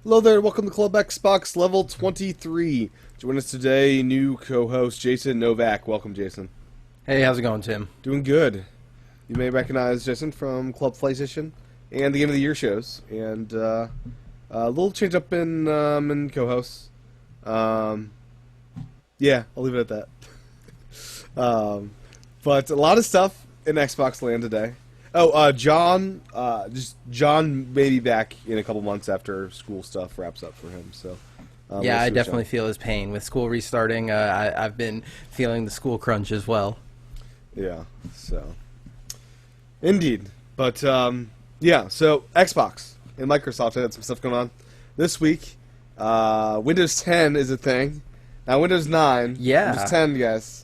Hello there, welcome to Club Xbox Level 23. Join us today, new co-host Jason Novak. Welcome, Jason. Hey, how's it going, Tim? Doing good. You may recognize Jason from Club PlayStation and the Game of the Year shows, and a little change up in co-hosts. Um, yeah, I'll leave it at that. But a lot of stuff in Xbox land today. Oh, John may be back in a couple months after school stuff wraps up for him. So, Yeah, we'll I see what John. definitely feel his pain with school restarting. I've been feeling the school crunch as well. Yeah. So, indeed. But yeah. So Xbox and Microsoft had some stuff going on this week. Windows 10 is a thing. Now Windows 9. Yeah. Windows 10, guys.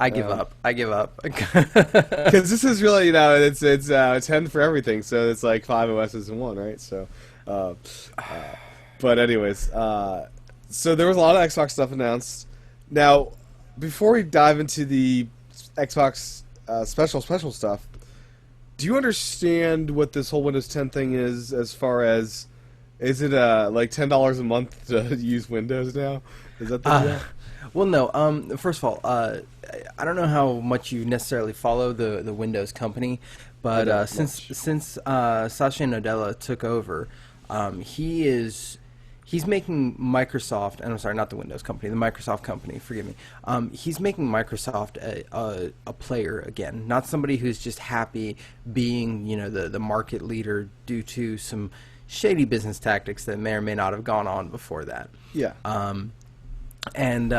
I give up. I give up. Because this is really, it's 10 for everything, so it's like 5 OSs in one, right? So, but anyways, so there was a lot of Xbox stuff announced. Now, before we dive into the Xbox special stuff, do you understand what this whole Windows 10 thing is? As far as, is it like $10 a month to use Windows now? Is that the deal? Well, no. First of all, I don't know how much you necessarily follow the Windows company, but since Satya Nadella took over, he's making Microsoft, and I'm sorry, not the Windows company, the Microsoft company. Forgive me. He's making Microsoft a player again, not somebody who's just happy being the market leader due to some shady business tactics that may or may not have gone on before that. Yeah. And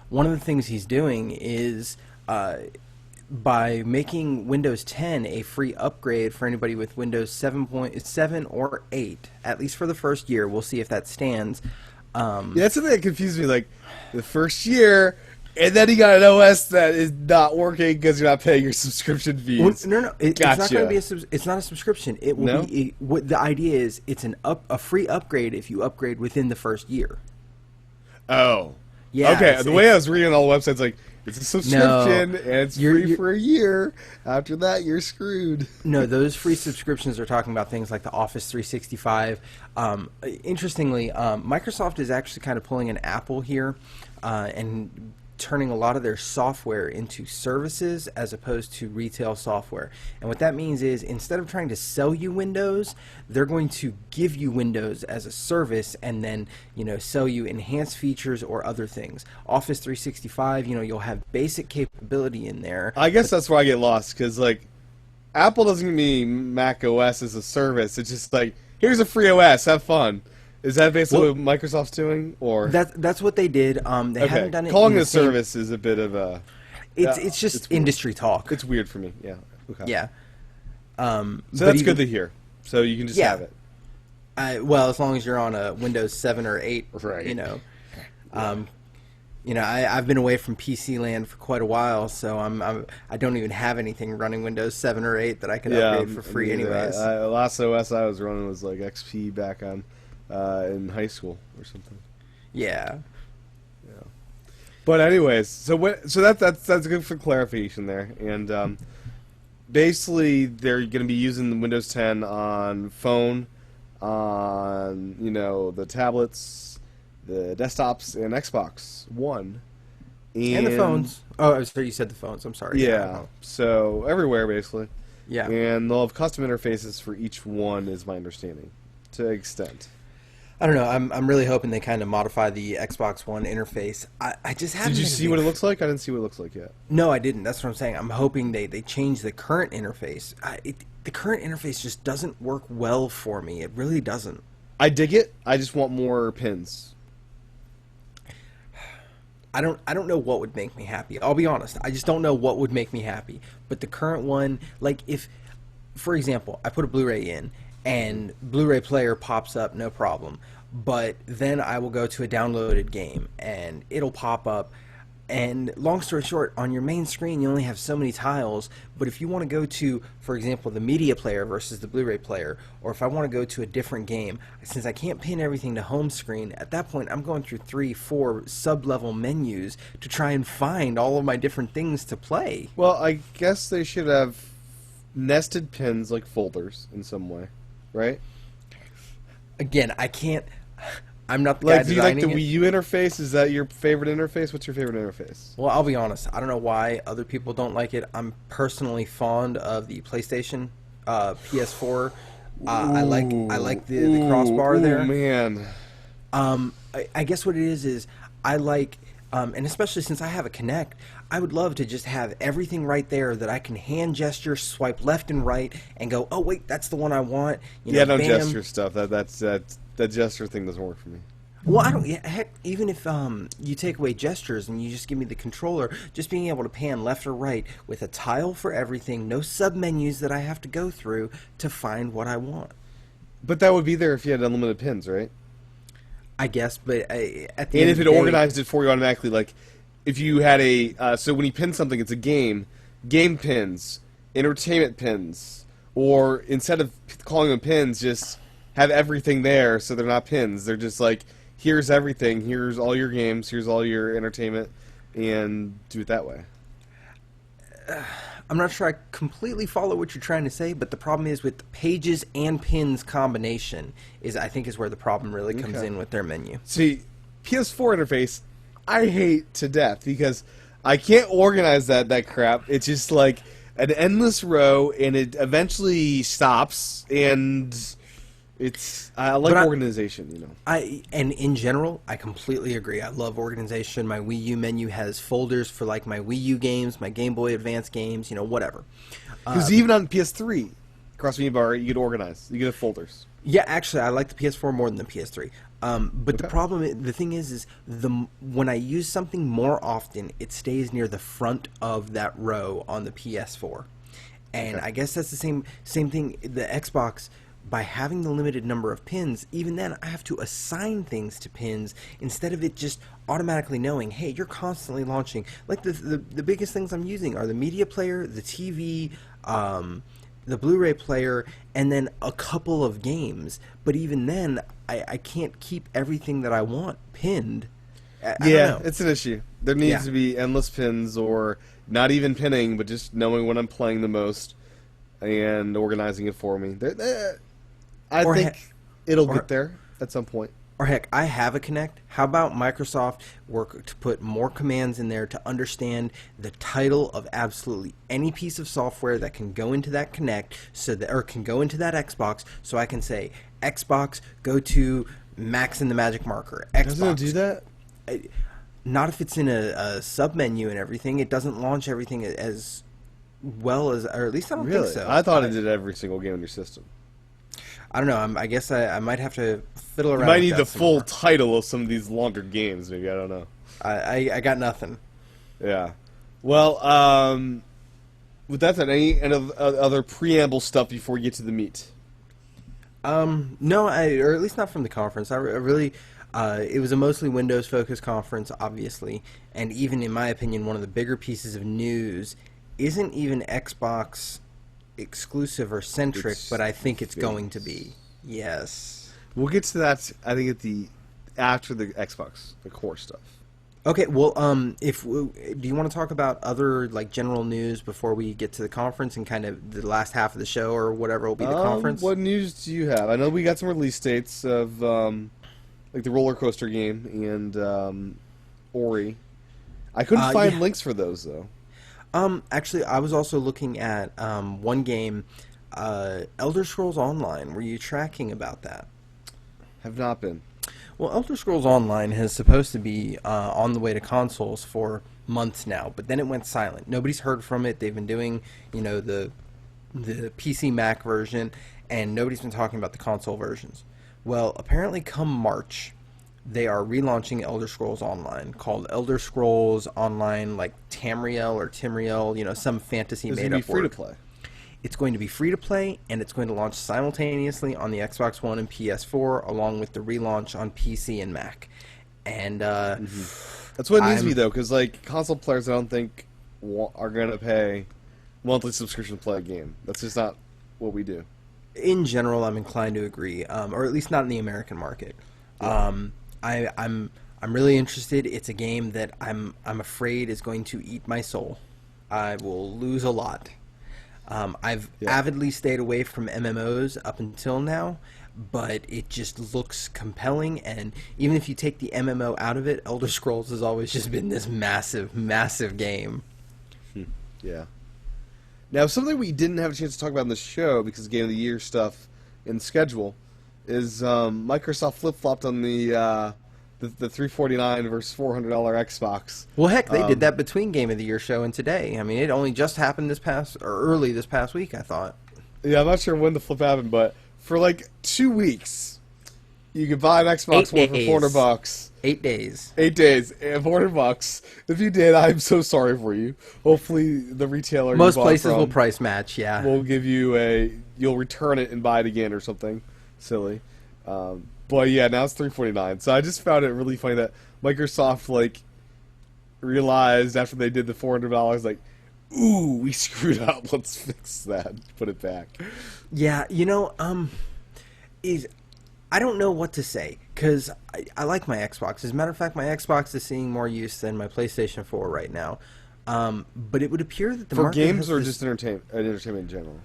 one of the things he's doing is by making Windows 10 a free upgrade for anybody with Windows 7.7 or 8, at least for the first year. We'll see if that stands. Yeah, that's something that confused me. Like, the first year, and then you got an OS that is not working because you're not paying your subscription fees. Well, no, it's Gotcha. not going to be it's not a subscription. It will No? be what the idea is. It's a free upgrade if you upgrade within the first year. Oh. Yeah, Okay, the way I was reading all the websites, like, it's a subscription, No, and it's you're- free for a year. After that, you're screwed. No, those free subscriptions are talking about things like the Office 365. Interestingly, Microsoft is actually kind of pulling an Apple here and turning a lot of their software into services as opposed to retail software. And what that means is instead of trying to sell you Windows, they're going to give you Windows as a service and then, sell you enhanced features or other things. Office 365, you'll have basic capability in there. I guess that's where I get lost, because, like, Apple doesn't give me Mac OS as a service. It's just like, here's a free OS, have fun. Is that basically what Microsoft's doing, or That's what they did. They haven't done it. Calling in it the a service is a bit of a. It's just it's weird. industry talk. It's weird for me. Yeah. Okay. Yeah. So but that's even- good to hear. So you can just Yeah. have it. Well, as long as you're on a Windows 7 or 8, Right. I've been away from PC land for quite a while, so I don't even have anything running Windows 7 or 8 that I can upgrade for free, anyways. Last OS I was running was like XP back on in high school or something. Yeah. Yeah. But anyways, so that's good for clarification there, and basically they're going to be using the Windows 10 on phone, on the tablets, the desktops, and Xbox One, And the phones. Oh, sorry, you said the phones. I'm sorry. Yeah, so everywhere basically. Yeah. And they'll have custom interfaces for each one, is my understanding, to an extent. I don't know. I'm really hoping they kind of modify the Xbox One interface. I just haven't. Did you been a see big what it looks like? I didn't see what it looks like yet. No, I didn't. That's what I'm saying. I'm hoping they change the current interface. The current interface just doesn't work well for me. It really doesn't. I dig it. I just want more pins. I don't know what would make me happy. I'll be honest. I just don't know what would make me happy. But the current one, like if, for example, I put a Blu-ray in and Blu-ray player pops up, no problem. But then I will go to a downloaded game and it'll pop up. And long story short, on your main screen, you only have so many tiles. But if you want to go to, for example, the media player versus the Blu-ray player, or if I want to go to a different game, since I can't pin everything to home screen, at that point, I'm going through 3, 4 sub-level menus to try and find all of my different things to play. Well, I guess they should have nested pins like folders in some way, right? Again, I can't. I'm not the guy Like, do you like the designing it. Wii U interface? Is that your favorite interface? What's your favorite interface? Well, I'll be honest. I don't know why other people don't like it. I'm personally fond of the PlayStation, PS4. I like the crossbar there. Man. I guess what it is I like, and especially since I have a Kinect, I would love to just have everything right there that I can hand gesture, swipe left and right, and go, oh wait, that's the one I want. You Yeah, know, no bam. gesture stuff. That gesture thing doesn't work for me. Well, I don't. Yeah, heck, even if you take away gestures and you just give me the controller, just being able to pan left or right with a tile for everything, no sub menus that I have to go through to find what I want. But that would be there if you had unlimited pins, right? I guess, but at the And end if of it the day, organized it for you automatically, like if you had so when you pin something, it's a game pins, entertainment pins, or instead of calling them pins, just have everything there so they're not pins. They're just like, here's everything, here's all your games, here's all your entertainment, and do it that way. I'm not sure I completely follow what you're trying to say, but the problem is with the pages and pins combination I think is where the problem really comes Okay. in with their menu. See, PS4 interface, I hate to death because I can't organize that crap. It's just like an endless row, and it eventually stops. And I like But organization, you know. And in general, I completely agree. I love organization. My Wii U menu has folders for like my Wii U games, my Game Boy Advance games, whatever. Because even on PS3, across Media Bar, you get organized. You get folders. Yeah, actually, I like the PS4 more than the PS3. But the Okay. problem, the thing is when I use something more often, it stays near the front of that row on the PS4, and Okay. I guess that's the same thing. The Xbox, by having the limited number of pins, even then I have to assign things to pins instead of it just automatically knowing, hey, you're constantly launching. Like the biggest things I'm using are the media player, the TV. The Blu-ray player, and then a couple of games. But even then, I can't keep everything that I want pinned. I don't Yeah, know. it's an issue. There needs Yeah. to be endless pins, or not even pinning, but just knowing when I'm playing the most and organizing it for me. I Or think he- it'll or- get there at some point. Or heck, I have a Kinect. How about Microsoft work to put more commands in there to understand the title of absolutely any piece of software that can go into that Kinect, or can go into that Xbox, so I can say Xbox, go to Max and the Magic Marker. Xbox. Doesn't it do that? Not if it's in a sub menu and everything. It doesn't launch everything as well as, or at least I don't Really? think so. I thought it did every single game in your system. I don't know. I guess I might have to fiddle around. You might with need that the some full more. title of some of these longer games, maybe. I don't know. I got nothing. Yeah. Well, with that said, any other preamble stuff before we get to the meat? No, or at least not from the conference. I really, it was a mostly Windows focused conference, obviously, and even in my opinion, one of the bigger pieces of news isn't even Xbox exclusive or centric, It's but I think it's Face. going to be. Yes. We'll get to that, I think, after the Xbox, the core stuff. Okay, well, do you want to talk about other like general news before we get to the conference and kind of the last half of the show or whatever will be the conference? What news do you have? I know we got some release dates of like the roller coaster game and Ori. I couldn't find yeah. links for those though. Actually, I was also looking at one game, Elder Scrolls Online. Were you tracking about that? Have not been. Well, Elder Scrolls Online is supposed to be on the way to consoles for months now, but then it went silent. Nobody's heard from it. They've been doing, the PC Mac version, and nobody's been talking about the console versions. Well, apparently come March, they are relaunching Elder Scrolls Online, called Elder Scrolls Online, like Tamriel or Timriel, some fantasy It's made gonna be up free word. to play. It's going to be free to play, and it's going to launch simultaneously on the Xbox One and PS4, along with the relaunch on PC and Mac. And That's what it needs to I'm- be though, because like console players, I don't think are gonna pay monthly subscription to play a game. That's just not what we do. in general, I'm inclined to agree, or at least not in the American market. I'm really interested. It's a game that I'm afraid is going to eat my soul. I will lose a lot. I've Yeah. avidly stayed away from MMOs up until now, but it just looks compelling. And even if you take the MMO out of it, Elder Scrolls has always just been this massive, massive game. Yeah. Now, something we didn't have a chance to talk about in the show because of Game of the Year stuff in the schedule is Microsoft flip-flopped on the $349 versus $400 Xbox. Well, heck, they did that between Game of the Year show and today. I mean, it only just happened early this past week, I thought. Yeah, I'm not sure when the flip happened, but for like 2 weeks, you could buy an Xbox One for $400. 8 days. 8 days and $400. If you did, I'm so sorry for you. Hopefully, the retailer Most you bought places from will price match, yeah. will give you you'll return it and buy it again or something silly. But yeah, now it's $349. So I just found it really funny that Microsoft like realized after they did the $400, like, ooh, we screwed up. Let's fix that. Put it back. Yeah, I don't know what to say because I like my Xbox. As a matter of fact, my Xbox is seeing more use than my PlayStation 4 right now. But it would appear that the For market games has or this, just entertainment in general.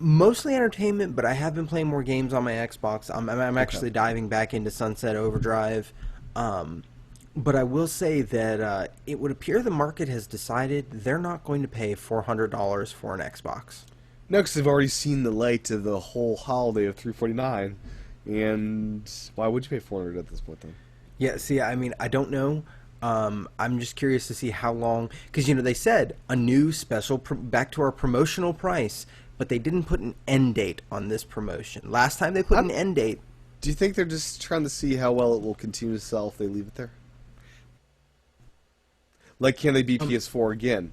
mostly entertainment. But I have been playing more games on my Xbox. I'm actually diving back into Sunset Overdrive. But I will say that it would appear the market has decided they're not going to pay $400 for an Xbox. No, because they've already seen the light of the whole holiday of $349, and why would you pay $400 at this point then? Yeah, see, I mean, I don't know. I'm just curious to see how long, because they said a new special back to our promotional price, but they didn't put an end date on this promotion. Last time they put an end date. Do you think they're just trying to see how well it will continue to sell if they leave it there? Like, can they beat PS4 again?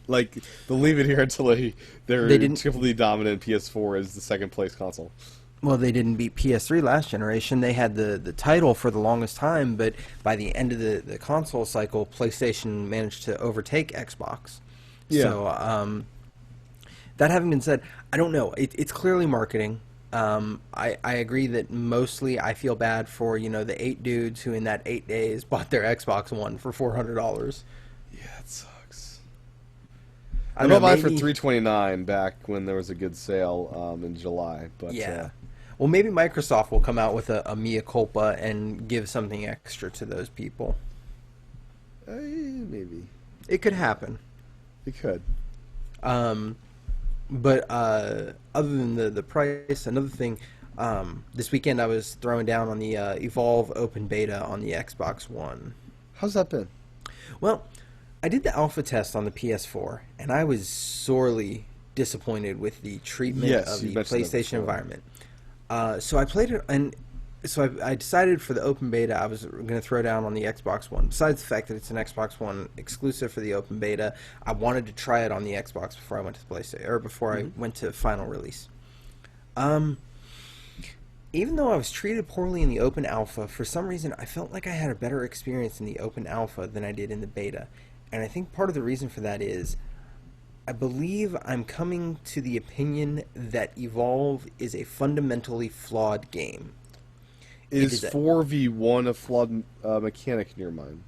Like, they'll leave it here until they're triply dominant. PS4 is the second place console. Well, they didn't beat PS3 last generation. They had the title for the longest time, but by the end of the console cycle, PlayStation managed to overtake Xbox. Yeah. So, that having been said, I don't know. It's clearly marketing. I agree that mostly I feel bad for, the 8 dudes who in that 8 days bought their Xbox One for $400. Yeah, it sucks. I bought mine for $329 back when there was a good sale in July. But yeah. Well, maybe Microsoft will come out with a mea culpa and give something extra to those people. Maybe. It could happen. It could. But other than the price, another thing, this weekend I was throwing down on the Evolve Open Beta on the Xbox One. How's that been? Well, I did the alpha test on the PS4, and I was sorely disappointed with the treatment of the PlayStation environment. So I played it, and so I decided for the open beta I was going to throw down on the Xbox One. Besides the fact that it's an Xbox One exclusive for the open beta, I wanted to try it on the Xbox before I went to the PlayStation, or before I went to final release. Even though I was treated poorly in the open alpha, for some reason I felt like I had a better experience in the open alpha than I did in the beta. And I think part of the reason for that is I believe I'm coming to the opinion that Evolve is a fundamentally flawed game. Is 4v1 a flawed mechanic in your mind?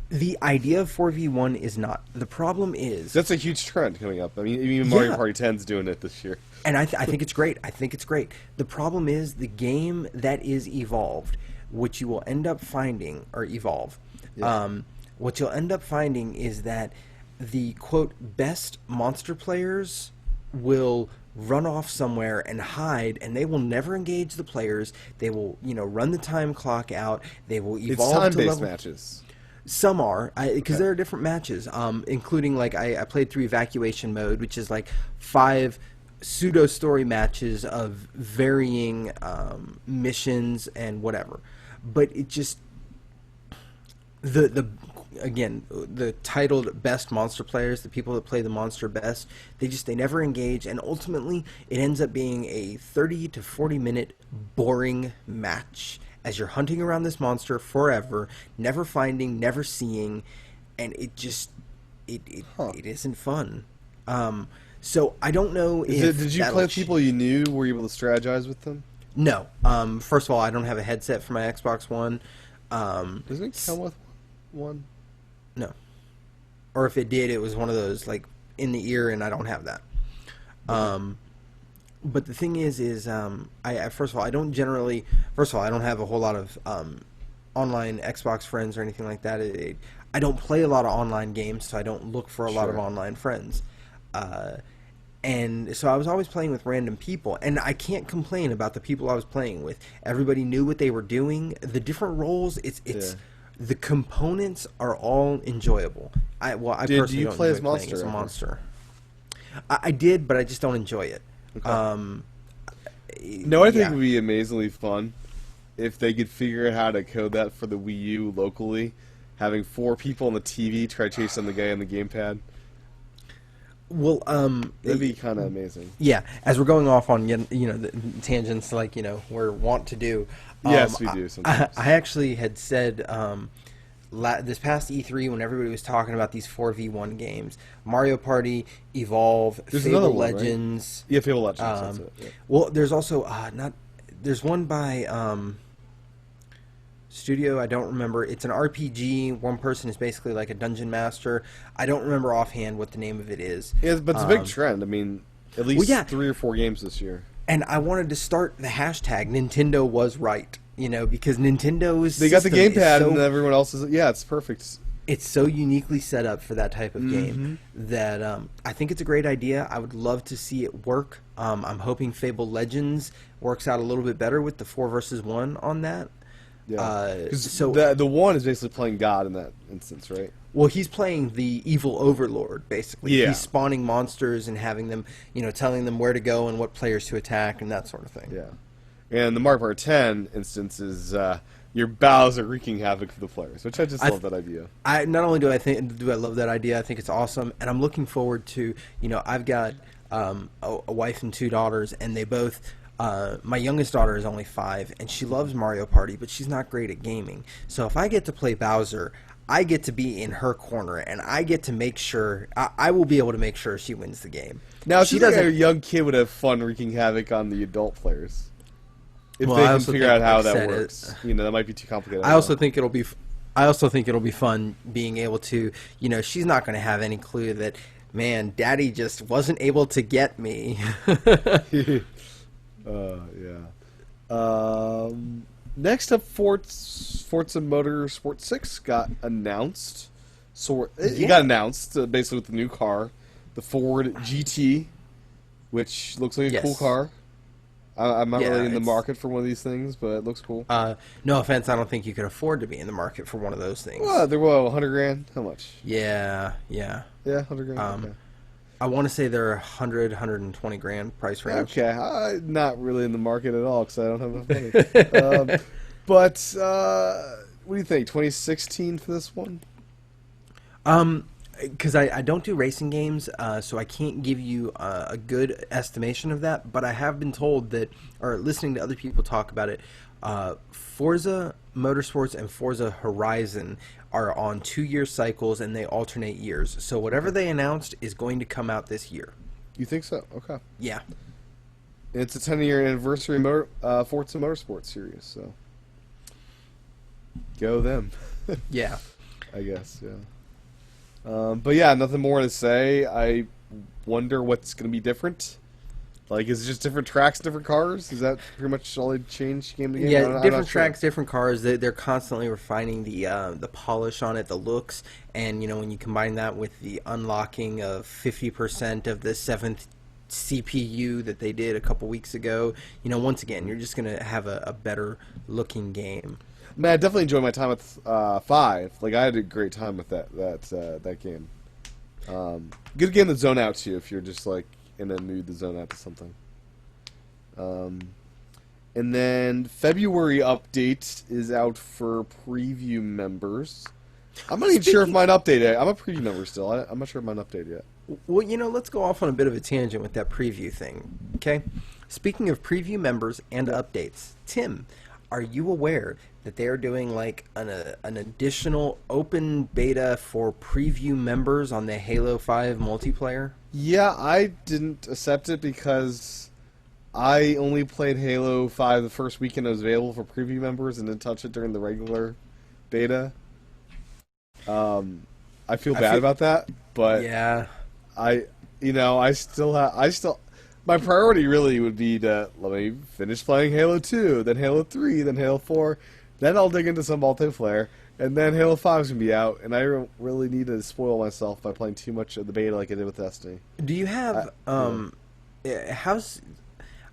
The idea of 4v1 is not. The problem is... That's a huge trend coming up. I mean, even Mario Party 10's doing it this year. And I think it's great. I think it's great. The problem is the game that is evolved, which you will end up finding, or evolve, what you'll end up finding is that the, quote, best monster players will run off somewhere and hide, and they will never engage the players. They will, run the time clock out. They will evolve to time-based matches. Some are, because there are different matches, including, like, I played through Evacuation Mode, which is, like, 5 pseudo-story matches of varying missions and whatever. But it just... the titled best monster players, the people that play the monster best, they never engage, and ultimately it ends up being a 30 to 40 minute boring match as you're hunting around this monster forever, never finding, never seeing, and it just it isn't fun. So I don't know if did you play with people you knew? Were you able to strategize with them? No. First of all, I don't have a headset for my Xbox One. Doesn't it come with one? No. Or if it did, it was one of those, like, in the ear, and I don't have that. But the thing is, first of all, I don't generally. First of all, I don't have a whole lot of online Xbox friends or anything like that. I don't play a lot of online games, so I don't look for a lot of Sure. online friends. Uh, and so I was always playing with random people, and I can't complain about the people I was playing with. Everybody knew what they were doing. The different roles, Yeah. the components are all enjoyable. I Did personally you don't play as enjoy playing Monster as a ever? monster. I did, but I just don't enjoy it. Okay. Um, No, I think yeah. it would be amazingly fun if they could figure out how to code that for the Wii U locally, having 4 people on the TV try to chase down the guy on the gamepad. Well, That'd be kind of amazing. yeah. As we're going off on the tangents like we're wont to do. Yes, we do sometimes. I actually had said this past E3 when everybody was talking about these 4v1 games, Mario Party, Evolve, There's Fable another one, right? Legends. Yeah, Fable Legends. That's it. Yeah. Well, there's also not. There's one by Studio. I don't remember. It's an RPG. One person is basically like a dungeon master. I don't remember offhand what the name of it is. Yeah, but it's a big trend. I mean, at least yeah. 3 or 4 games this year. And I wanted to start the hashtag Nintendo was right, because Nintendo's They got the system is gamepad, and everyone else is. Yeah, it's perfect. it's so uniquely set up for that type of game Mm-hmm. that I think it's a great idea. I would love to see it work. I'm hoping Fable Legends works out a little bit better with the 4 versus 1 on that. Yeah, 'cause So the one is basically playing God in that instance, right? well, he's playing the evil overlord, basically. Yeah. He's spawning monsters and having them, telling them where to go and what players to attack and that sort of thing. Yeah, and the Mario Party 10 instance is your Bowser wreaking havoc for the players, which I just love that idea. I not only do I love that idea, I think it's awesome, and I'm looking forward to. I've got a wife and 2 daughters, and they both. My youngest daughter is only 5, and she loves Mario Party, but she's not great at gaming. So if I get to play Bowser, I get to be in her corner, and I get to make sure I will be able to make sure she wins the game. Now, she she doesn't. A young kid would have fun wreaking havoc on the adult players if Well, they I can also figure think, out how like I that said, works. That might be too complicated. I also think it'll be. I also think it'll be fun being able to. She's not going to have any clue that. Man, Daddy just wasn't able to get me. Yeah. Next up, Forza Motorsport 6 got announced. It got announced basically with the new car, the Ford GT, which looks like a cool Yes. car. I'm not Yeah, really in the it's- market for one of these things, but it looks cool. No offense, I don't think you could afford to be in the market for one of those things. Well, they're 100 grand. How much? Yeah. Yeah, 100 grand. Okay. I want to say they're 120 grand price range. Okay, I'm not really in the market at all because I don't have enough money. But what do you think? 2016 for this one? Because I don't do racing games, so I can't give you a good estimation of that. But I have been told that, or listening to other people talk about it, Forza Motorsports and Forza Horizon are on 2-year cycles and they alternate years. So whatever they announced is going to come out this year. You think so? Okay. Yeah. It's a 10-year anniversary Forza Motorsport series, so go them. Yeah. I guess, yeah. But yeah, nothing more to say. I wonder what's going to be different. Like, is it just different tracks, different cars? Is that pretty much all they change game to game? Yeah, I'm different not sure. tracks, different cars. They're constantly refining the polish on it, the looks, and when you combine that with the unlocking of 50% of the 7th CPU that they did a couple weeks ago, once again, you're just gonna have a better looking game. Man, I definitely enjoyed my time with 5. Like, I had a great time with that game. Good game to zone out to if you're just like in a mood to zone out to something. And then February update is out for preview members. I'm not even sure if mine updated. I'm a preview member still. I'm not sure if mine updated yet. Well, let's go off on a bit of a tangent with that preview thing, okay? Speaking of preview members and updates, Tim, are you aware that they are doing like an additional open beta for preview members on the Halo 5 multiplayer? Yeah, I didn't accept it because I only played Halo 5 the first weekend it was available for preview members and didn't touch it during the regular beta. I feel bad about that, but Yeah. I still my priority really would be to let me finish playing Halo 2, then Halo 3, then Halo 4, then I'll dig into some multiplayer, and then Halo 5 is going to be out, and I don't really need to spoil myself by playing too much of the beta like I did with Destiny. Do you have how's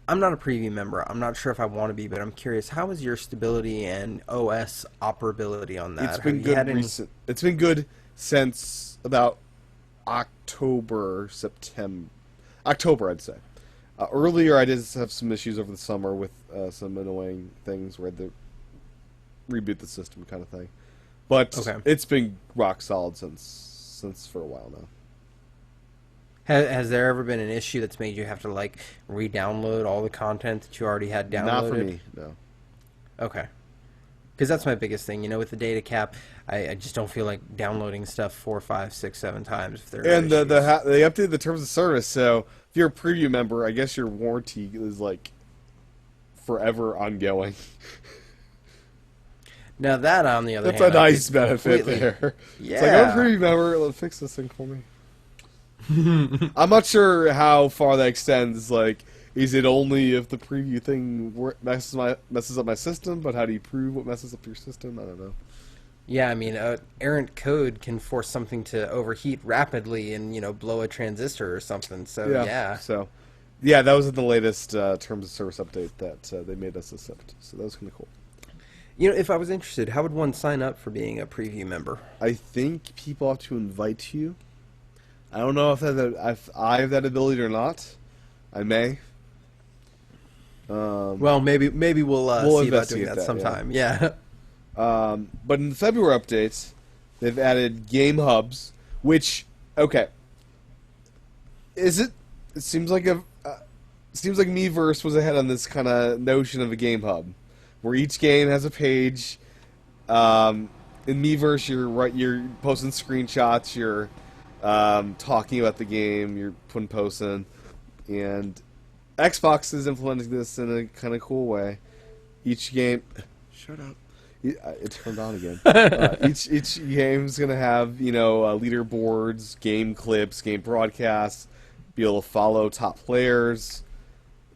I'm not a preview member. I'm not sure if I want to be, but I'm curious. How is your stability and OS operability on that? It's been good It's been good since about October, September. October, I'd say. Earlier, I did have some issues over the summer with some annoying things where I had to reboot the system kind of thing. But It's been rock solid since for a while now. Has there ever been an issue that's made you have to like re-download all the content that you already had downloaded? Not for me, no. Okay. Because that's my biggest thing, with the data cap, I just don't feel like downloading stuff 4, 5, 6, 7 times. If there and they updated the terms of service, so if you're a preview member, I guess your warranty is like forever ongoing. Now that, on the other hand, that's a nice benefit there. Yeah. It's like, I'm a preview member, let's fix this thing for me. I'm not sure how far that extends. Like, is it only if the preview thing messes up my system? But how do you prove what messes up your system? I don't know. Yeah, I mean, errant code can force something to overheat rapidly and blow a transistor or something. So yeah. So yeah, that was in the latest terms of service update that they made us accept. So that was kind of cool. If I was interested, how would one sign up for being a preview member? I think people have to invite you. I don't know if I have that ability or not. I may. Well, maybe we'll see about doing that sometime. Yeah. But in the February updates, they've added game hubs, which it seems like Miiverse was ahead on this kind of notion of a game hub, where each game has a page. In Miiverse, you're posting screenshots, you're talking about the game, you're putting posts in, and Xbox is implementing this in a kind of cool way. Each game, shut up. It turned on again. Each game's gonna have leaderboards, game clips, game broadcasts, be able to follow top players.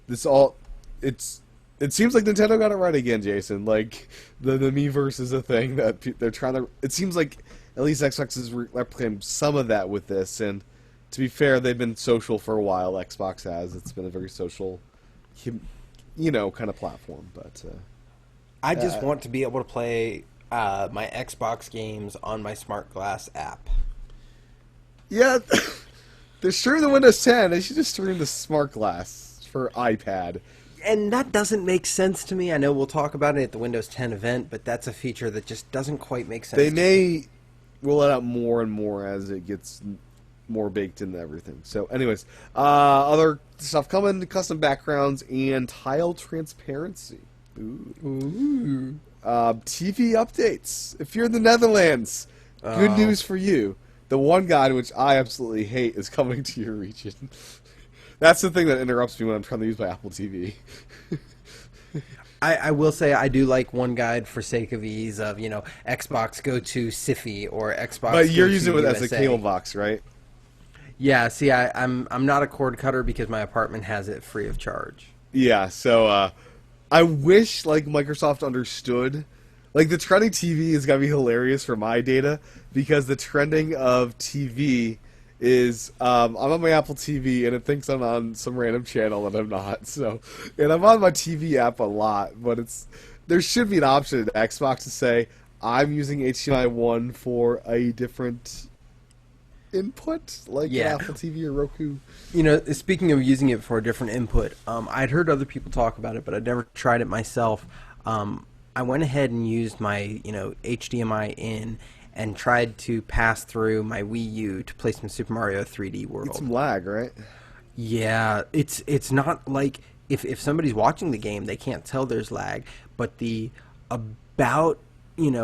It seems like Nintendo got it right again, Jason. Like the Miiverse is a thing that they're trying to. It seems like at least Xbox is replicating some of that with this. And to be fair, they've been social for a while. Xbox has. It's been a very social, kind of platform. But I just want to be able to play my Xbox games on my Smart Glass app. Yeah, they're streaming the Windows 10. They should just stream the Smart Glass for iPad. And that doesn't make sense to me. I know we'll talk about it at the Windows 10 event, but that's a feature that just doesn't quite make sense. They may roll it out more and more as it gets more baked into everything. So, anyways, other stuff coming: custom backgrounds and tile transparency. Ooh. TV updates. If you're in the Netherlands, good news for you. The one guide, which I absolutely hate, is coming to your region. That's the thing that interrupts me when I'm trying to use my Apple TV. I will say I do like One Guide for sake of ease of, Xbox go to SIFI or Xbox. But you're using it USA. as a cable box, right? Yeah, see, I'm not a cord cutter because my apartment has it free of charge. Yeah, so I wish Microsoft understood. The trending TV is gonna be hilarious for my data because the trending of TV is I'm on my Apple TV and it thinks I'm on some random channel and I'm not. So, and I'm on my TV app a lot, but there should be an option at Xbox to say I'm using HDMI 1 for a different input, Apple TV or Roku. Speaking of using it for a different input, I'd heard other people talk about it, but I'd never tried it myself. I went ahead and used my HDMI in and tried to pass through my Wii U to play some Super Mario 3D World. It's some lag, right? Yeah, it's not like if somebody's watching the game, they can't tell there's lag, but the about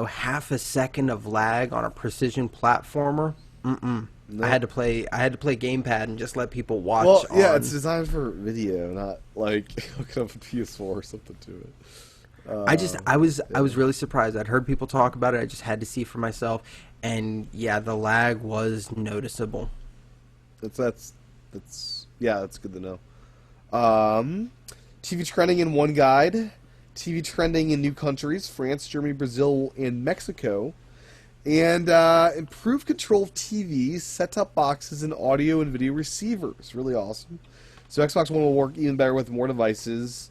half a second of lag on a precision platformer. Nope. I had to play gamepad and just let people watch. Well, yeah, it's designed for video, not hooking up a PS4 or something to it. I was really surprised. I'd heard people talk about it. I just had to see for myself, and yeah, the lag was noticeable. That's good to know. TV trending in one guide. TV trending in new countries: France, Germany, Brazil, and Mexico. And improved control of TVs, set-top boxes, and audio and video receivers. Really awesome. So Xbox One will work even better with more devices.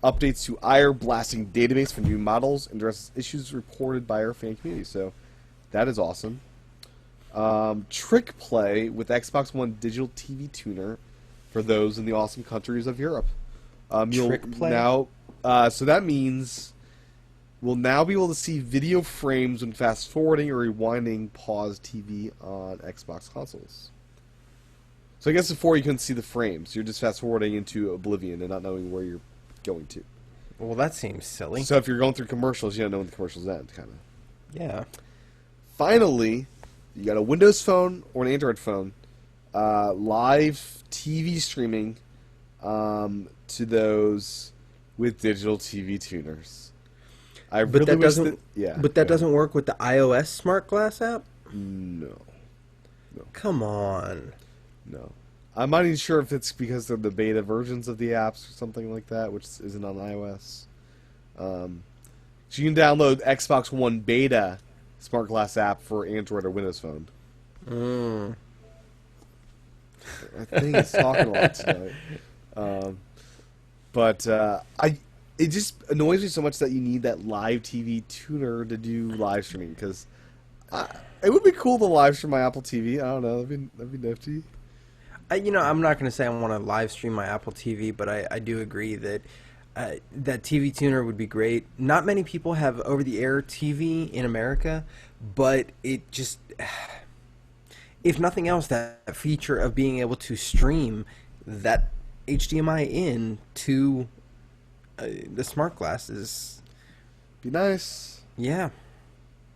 Updates to IR blasting database for new models and addresses issues reported by our fan community. So that is awesome. Trick play with Xbox One digital TV tuner for those in the awesome countries of Europe. Trick play? Now, so that means we'll now be able to see video frames when fast forwarding or rewinding pause TV on Xbox consoles. So I guess before you couldn't see the frames, you're just fast forwarding into oblivion and not knowing where you're going to. Well, that seems silly. So if you're going through commercials, you don't know when the commercials end, kind of. Yeah. Finally, you got a Windows phone or an Android phone, live TV streaming to those with digital TV tuners. But that doesn't work with the iOS Smart Glass app? No. Come on. No. I'm not even sure if it's because they're the beta versions of the apps or something like that, which isn't on iOS. So you can download Xbox One Beta Smart Glass app for Android or Windows Phone. I think he's talking a lot tonight. It just annoys me so much that you need that live TV tuner to do live streaming, because it would be cool to live stream my Apple TV. I don't know, that'd be nifty. I'm not going to say I want to live stream my Apple TV, but I do agree that that TV tuner would be great. Not many people have over-the-air TV in America, but it just, if nothing else, that feature of being able to stream that HDMI in to the smart glasses. Be nice. Yeah.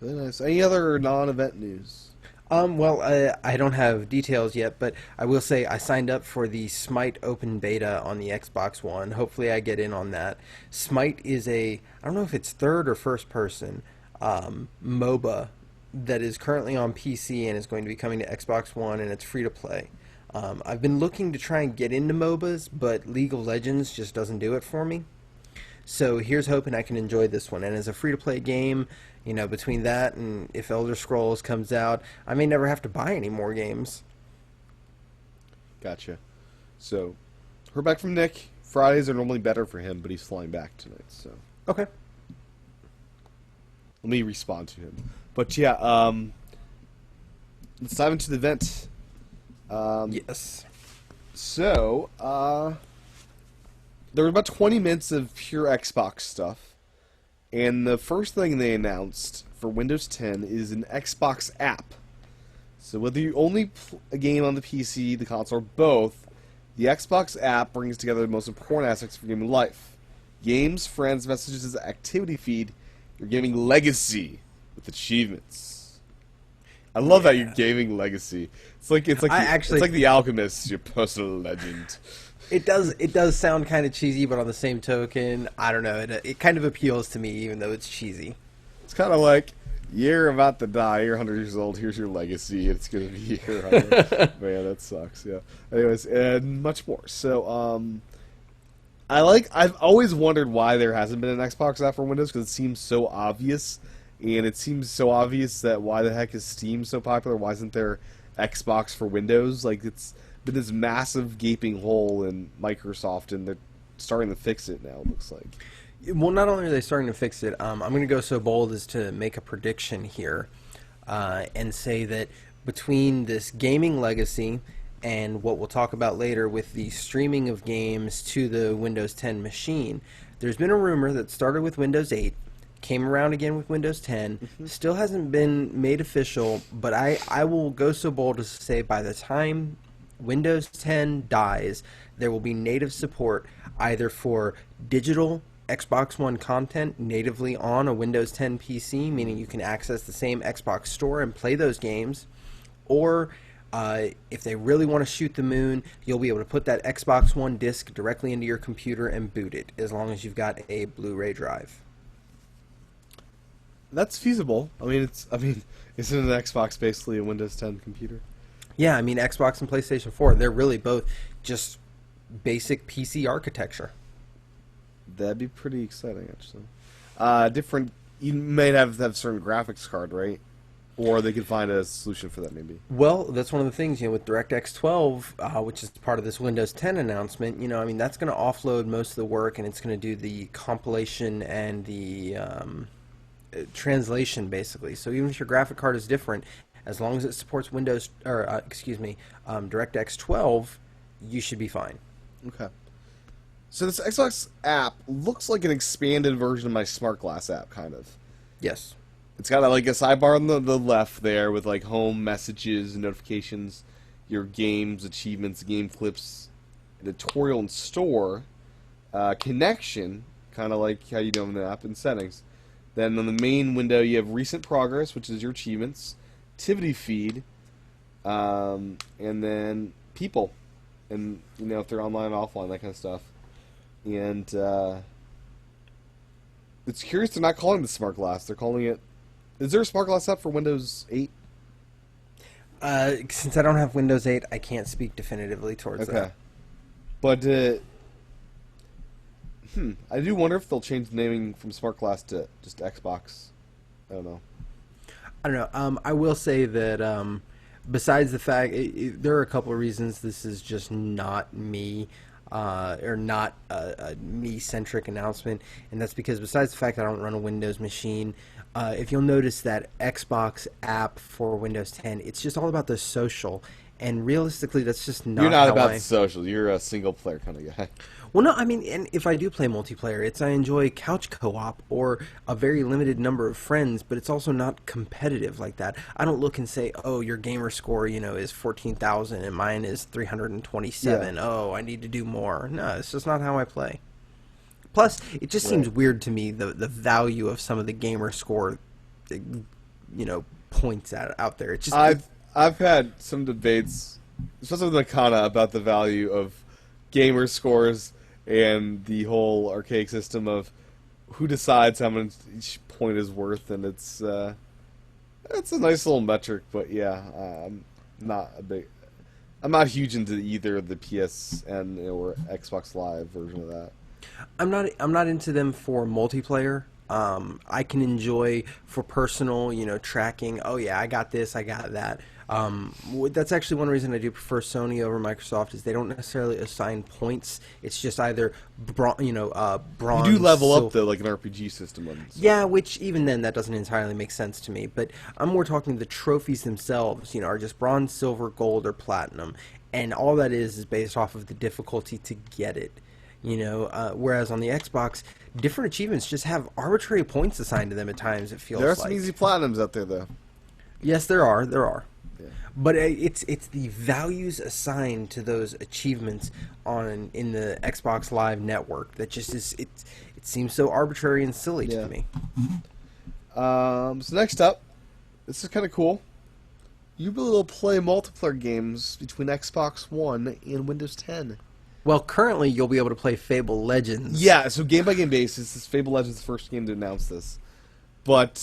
Really nice. Any other non-event news? Well, I don't have details yet, but I will say I signed up for the Smite open beta on the Xbox One. Hopefully I get in on that. Smite is I don't know if it's third or first person, MOBA that is currently on PC and is going to be coming to Xbox One, and it's free to play. I've been looking to try and get into MOBAs, but League of Legends just doesn't do it for me. So here's hoping I can enjoy this one. And as a free-to-play game, between that and if Elder Scrolls comes out, I may never have to buy any more games. Gotcha. So, heard back from Nick. Fridays are normally better for him, but he's flying back tonight, so. Okay. Let me respond to him. But yeah, let's dive into the event. Yes. So, there were about 20 minutes of pure Xbox stuff. And the first thing they announced for Windows 10 is an Xbox app. So whether you only play a game on the PC, the console, or both, the Xbox app brings together the most important aspects of gaming life. Games, friends, messages, activity feed, your gaming legacy with achievements. I love that you're gaming legacy. It's like the Alchemist, your personal legend. It does sound kind of cheesy, but on the same token, I don't know. It kind of appeals to me, even though it's cheesy. It's kind of like, you're about to die, you're 100 years old, here's your legacy, it's going to be your 100. Man, that sucks, yeah. Anyways, and much more. So, I've always wondered why there hasn't been an Xbox app for Windows, because it seems so obvious, and it seems so obvious that why the heck is Steam so popular? Why isn't there Xbox for Windows? Like, it's been this massive gaping hole in Microsoft, and they're starting to fix it now, it looks like. Well, not only are they starting to fix it, I'm going to go so bold as to make a prediction here and say that between this gaming legacy and what we'll talk about later with the streaming of games to the Windows 10 machine, there's been a rumor that started with Windows 8, came around again with Windows 10, still hasn't been made official, but I will go so bold as to say by the time Windows 10 dies, there will be native support either for digital Xbox One content natively on a Windows 10 PC, meaning you can access the same Xbox store and play those games, or if they really want to shoot the moon, you'll be able to put that Xbox One disc directly into your computer and boot it, as long as you've got a Blu-ray drive. That's feasible. Isn't an Xbox basically a Windows 10 computer? Yeah, Xbox and PlayStation 4, they're really both just basic PC architecture. That'd be pretty exciting, actually. Different. You may have certain graphics card, right? Or they could find a solution for that, maybe. Well, that's one of the things, with DirectX 12, which is part of this Windows 10 announcement, I mean, that's going to offload most of the work, and it's going to do the compilation and the translation, basically. So even if your graphic card is different, as long as it supports DirectX 12, you should be fine. Okay. So this Xbox app looks like an expanded version of my Smart Glass app, kind of. Yes. It's got like a sidebar on the left there with like home messages and notifications, your games, achievements, game clips, editorial and store, connection, kind of like how you do in the app, and settings. Then on the main window you have recent progress, which is your achievements, activity feed, and then people, and if they're online, offline, that kind of stuff. And it's curious they're not calling it the Smart Glass. They're calling it. Is there a Smart Glass app for Windows 8? Since I don't have Windows 8, I can't speak definitively towards that. But I do wonder if they'll change the naming from Smart Glass to just Xbox. I don't know. I will say that besides the fact, there are a couple of reasons this is just not me. Or not a me-centric announcement, and that's because besides the fact that I don't run a Windows machine, if you'll notice that Xbox app for Windows 10, it's just all about the social, and realistically, that's just not. You're not how about the social. You're a single-player kind of guy. Well, no, I mean, and if I do play multiplayer, I enjoy couch co-op or a very limited number of friends, but it's also not competitive like that. I don't look and say, oh, your gamer score, is 14,000 and mine is 327. Yeah. Oh, I need to do more. No, it's just not how I play. Plus, it just seems weird to me, the value of some of the gamer score, points out there. It's just I've had some debates, especially with Nakana, about the value of gamer scores and the whole archaic system of who decides how much each point is worth, and it's a nice little metric. But yeah, I'm not huge into either the PSN or Xbox Live version of that. I'm not into them for multiplayer. I can enjoy for personal, tracking. Oh yeah, I got this, I got that. That's actually one reason I do prefer Sony over Microsoft is they don't necessarily assign points. It's just either bronze. You do level up though, like an RPG system. Yeah, which even then that doesn't entirely make sense to me. But I'm more talking the trophies themselves. Are just bronze, silver, gold, or platinum, and all that is based off of the difficulty to get it. Whereas on the Xbox, different achievements just have arbitrary points assigned to them at times. It feels there are like some easy platinums out there though. Yes, there are. There are. Yeah. But it's the values assigned to those achievements in the Xbox Live network that just is it seems so arbitrary and silly to me. So next up, this is kind of cool. You'll be able to play multiplayer games between Xbox One and Windows 10. Well, currently you'll be able to play Fable Legends. Yeah, so game by game basis, this Fable Legends is the first game to announce this, but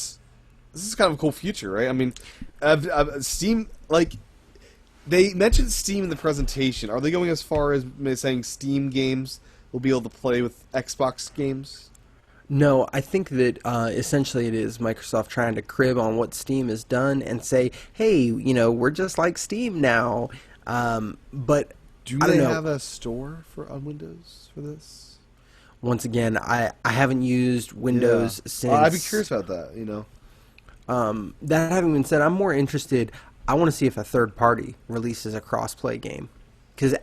this is kind of a cool future, right? I mean, Steam, like, they mentioned Steam in the presentation. Are they going as far as saying Steam games will be able to play with Xbox games? No, I think that essentially it is Microsoft trying to crib on what Steam has done and say, hey, we're just like Steam now. But do they have a store on Windows for this? Once again, I haven't used Windows since. I'd be curious about that, That having been said, I'm more interested. I want to see if a third party releases a cross-play game, because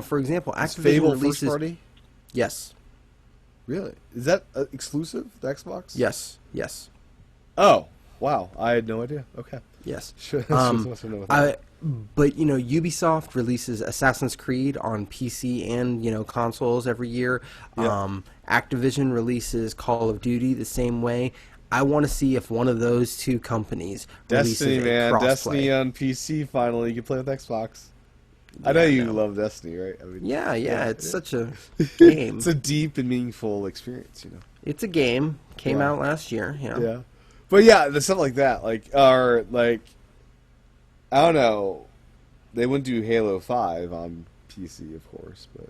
for example, Activision Fable releases. First party? Yes. Really? Is that exclusive to Xbox? Yes. Yes. Oh, wow! I had no idea. Okay. Yes. But Ubisoft releases Assassin's Creed on PC and consoles every year. Yeah. Activision releases Call of Duty the same way. I want to see if one of those two companies Destiny, releases a man, crossplay. Destiny on PC. Finally, you can play with Xbox. I know you love Destiny, right? I mean, yeah, it's such a game. It's a deep and meaningful experience, It's a game. Came out last year. Yeah, but yeah, there's stuff like that, I don't know. They wouldn't do Halo 5 on PC, of course, but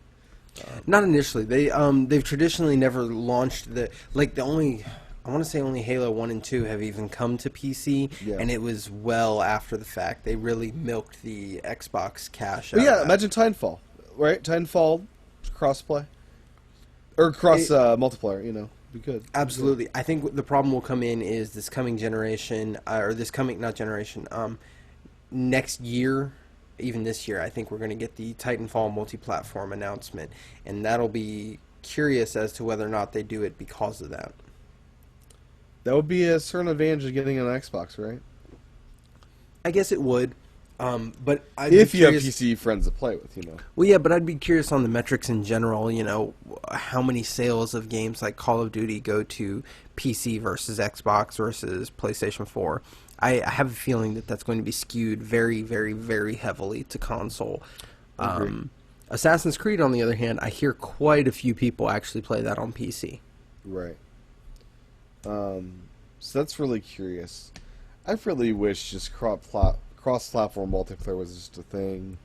Not initially. They've traditionally never launched the only, I want to say only Halo 1 and 2 have even come to PC, Yeah. and it was well after the fact. They really milked the Xbox cash But out yeah, of that. imagine Titanfall, right? Titanfall crossplay or cross multiplayer. You know, be good. Absolutely. I think the problem will come in is this coming generation, or this coming, not generation, next year, even this year, I think we're going to get the Titanfall multi-platform announcement, and that'll be curious as to whether or not they do it because of that. That would be a certain advantage of getting an Xbox, right? I guess it would, but I'd If be you have curious. PC friends to play with, you know. Well, yeah, but I'd be curious on the metrics in general. You know, how many sales of games like Call of Duty go to PC versus Xbox versus PlayStation 4. I have a feeling that that's going to be skewed very, very, very heavily to console. Agree. Assassin's Creed, on the other hand, I hear quite a few people actually play that on PC. Right. So that's really curious. I really wish just cross-platform multiplayer was just a thing.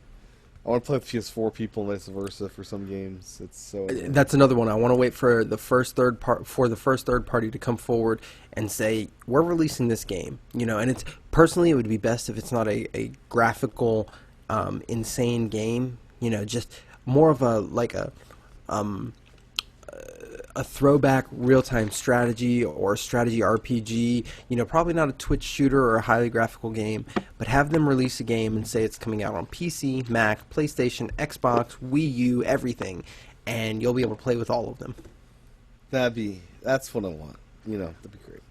I want to play with PS4 people and vice versa for some games. It's so. That's another one. I want to wait for the first third party to come forward and say we're releasing this game. You know, and it's personally it would be best if it's not a graphical, insane game. You know, just more of a throwback real-time strategy or strategy RPG, you know, probably not a Twitch shooter or a highly graphical game, but have them release a game and say it's coming out on PC, Mac, PlayStation, Xbox, Wii U, everything, and you'll be able to play with all of them. That's what I want. You know, that'd be great.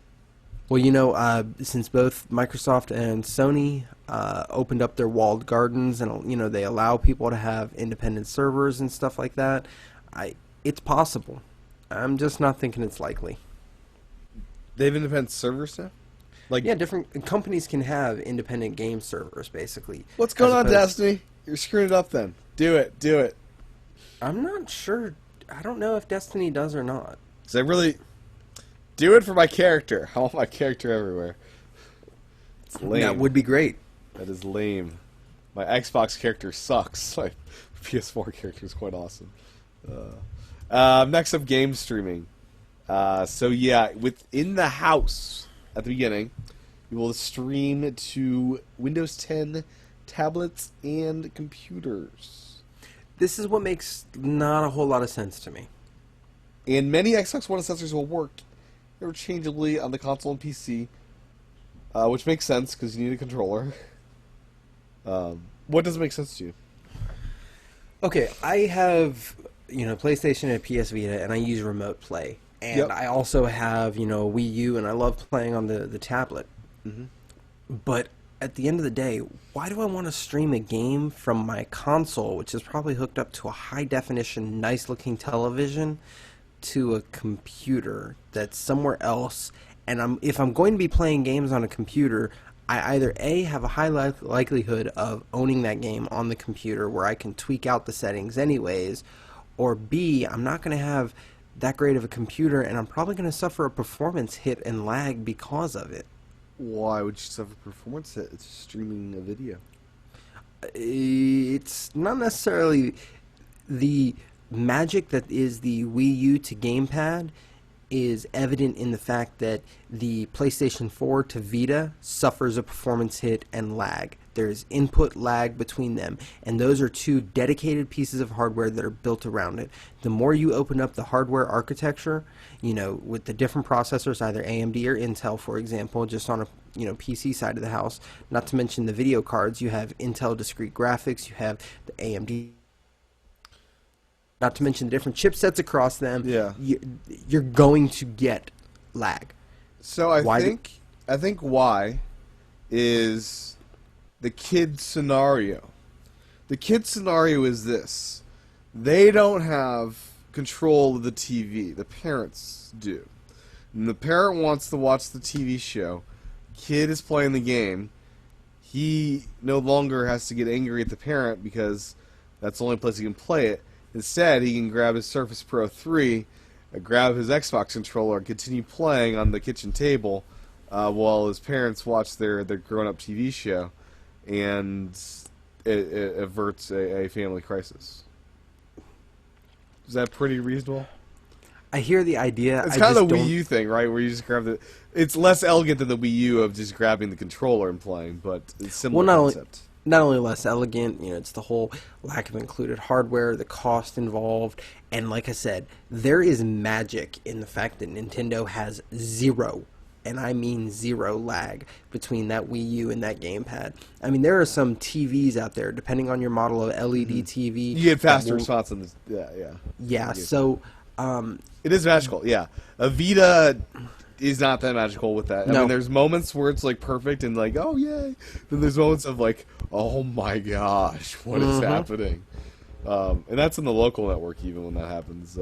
Well, you know, since both Microsoft and Sony opened up their walled gardens and, you know, they allow people to have independent servers and stuff like that, it's possible. I'm just not thinking it's likely. They have independent servers now? Like, Yeah, different companies can have independent game servers, basically. what's going As on, opposed- Destiny? You're screwing it up then. Do it. I'm not sure. I don't know if Destiny does or not. Because I really... Do it for my character. I want my character everywhere. It's lame. That would be great. That is lame. My Xbox character sucks. My PS4 character is quite awesome. Next up, game streaming. So yeah, within the house at the beginning, you will stream to Windows 10 tablets and computers. This is what makes not a whole lot of sense to me. And many Xbox One accessories will work interchangeably on the console and PC, which makes sense because you need a controller. What doesn't make sense to you? Okay, I have, you know, PlayStation and PS Vita, and I use Remote Play. And Yep. I also have, you know, Wii U, and I love playing on the tablet. Mhm. But at the end of the day, why do I want to stream a game from my console, which is probably hooked up to a high-definition, nice-looking television, to a computer that's somewhere else? And if I'm going to be playing games on a computer, I either A, have a high likelihood of owning that game on the computer where I can tweak out the settings anyways, or B, I'm not going to have that great of a computer and I'm probably going to suffer a performance hit and lag because of it. Why would you suffer performance hit? It's streaming a video. It's not necessarily the magic that is the Wii U to gamepad is evident in the fact that the PlayStation 4 to Vita suffers a performance hit and lag. There's input lag between them, and those are two dedicated pieces of hardware that are built around it. The more you open up the hardware architecture, you know, with the different processors, either AMD or Intel, for example, just on a PC side of the house, not to mention the video cards, you have Intel discrete graphics, you have the AMD, not to mention the different chipsets across them. Yeah. You're going to get lag. So I think why is the kid scenario. The kid scenario is this. They don't have control of the TV. The parents do. And the parent wants to watch the TV show. Kid is playing the game. He no longer has to get angry at the parent because that's the only place he can play it. Instead, he can grab his Surface Pro 3, grab his Xbox controller, and continue playing on the kitchen table while his parents watch their grown-up TV show, and it averts a family crisis. Is that pretty reasonable? I hear the idea. It's I kind just of the don't... Wii U thing, right? Where you just grab the. It's less elegant than the Wii U of just grabbing the controller and playing, but it's similar concept. Not only less elegant, it's the whole lack of included hardware, the cost involved, and like I said, there is magic in the fact that Nintendo has zero, and I mean zero, lag between that Wii U and that gamepad. I mean, there are some TVs out there, depending on your model of LED TV. You get faster response on this. Yeah. Yeah, so... it is magical, yeah. A Vita is not that magical with that. I No. mean, there's moments where it's, like, perfect and, like, oh, yay. Then there's moments of, like, oh, my gosh, what is happening? And that's in the local network, even when that happens.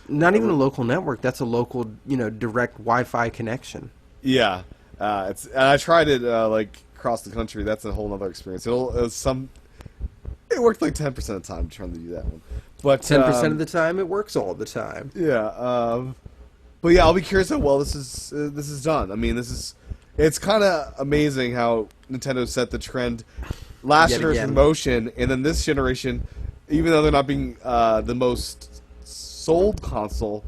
Not even a local network. That's a local, direct Wi-Fi connection. Yeah. And I tried it, like, across the country. That's a whole other experience. It worked, like, 10% of the time trying to do that one. But 10% of the time, it works all the time. Yeah, but yeah, I'll be curious how well this is done. I mean, it's kind of amazing how Nintendo set the trend last Yet generation again. motion, and then this generation, even though they're not being the most sold console,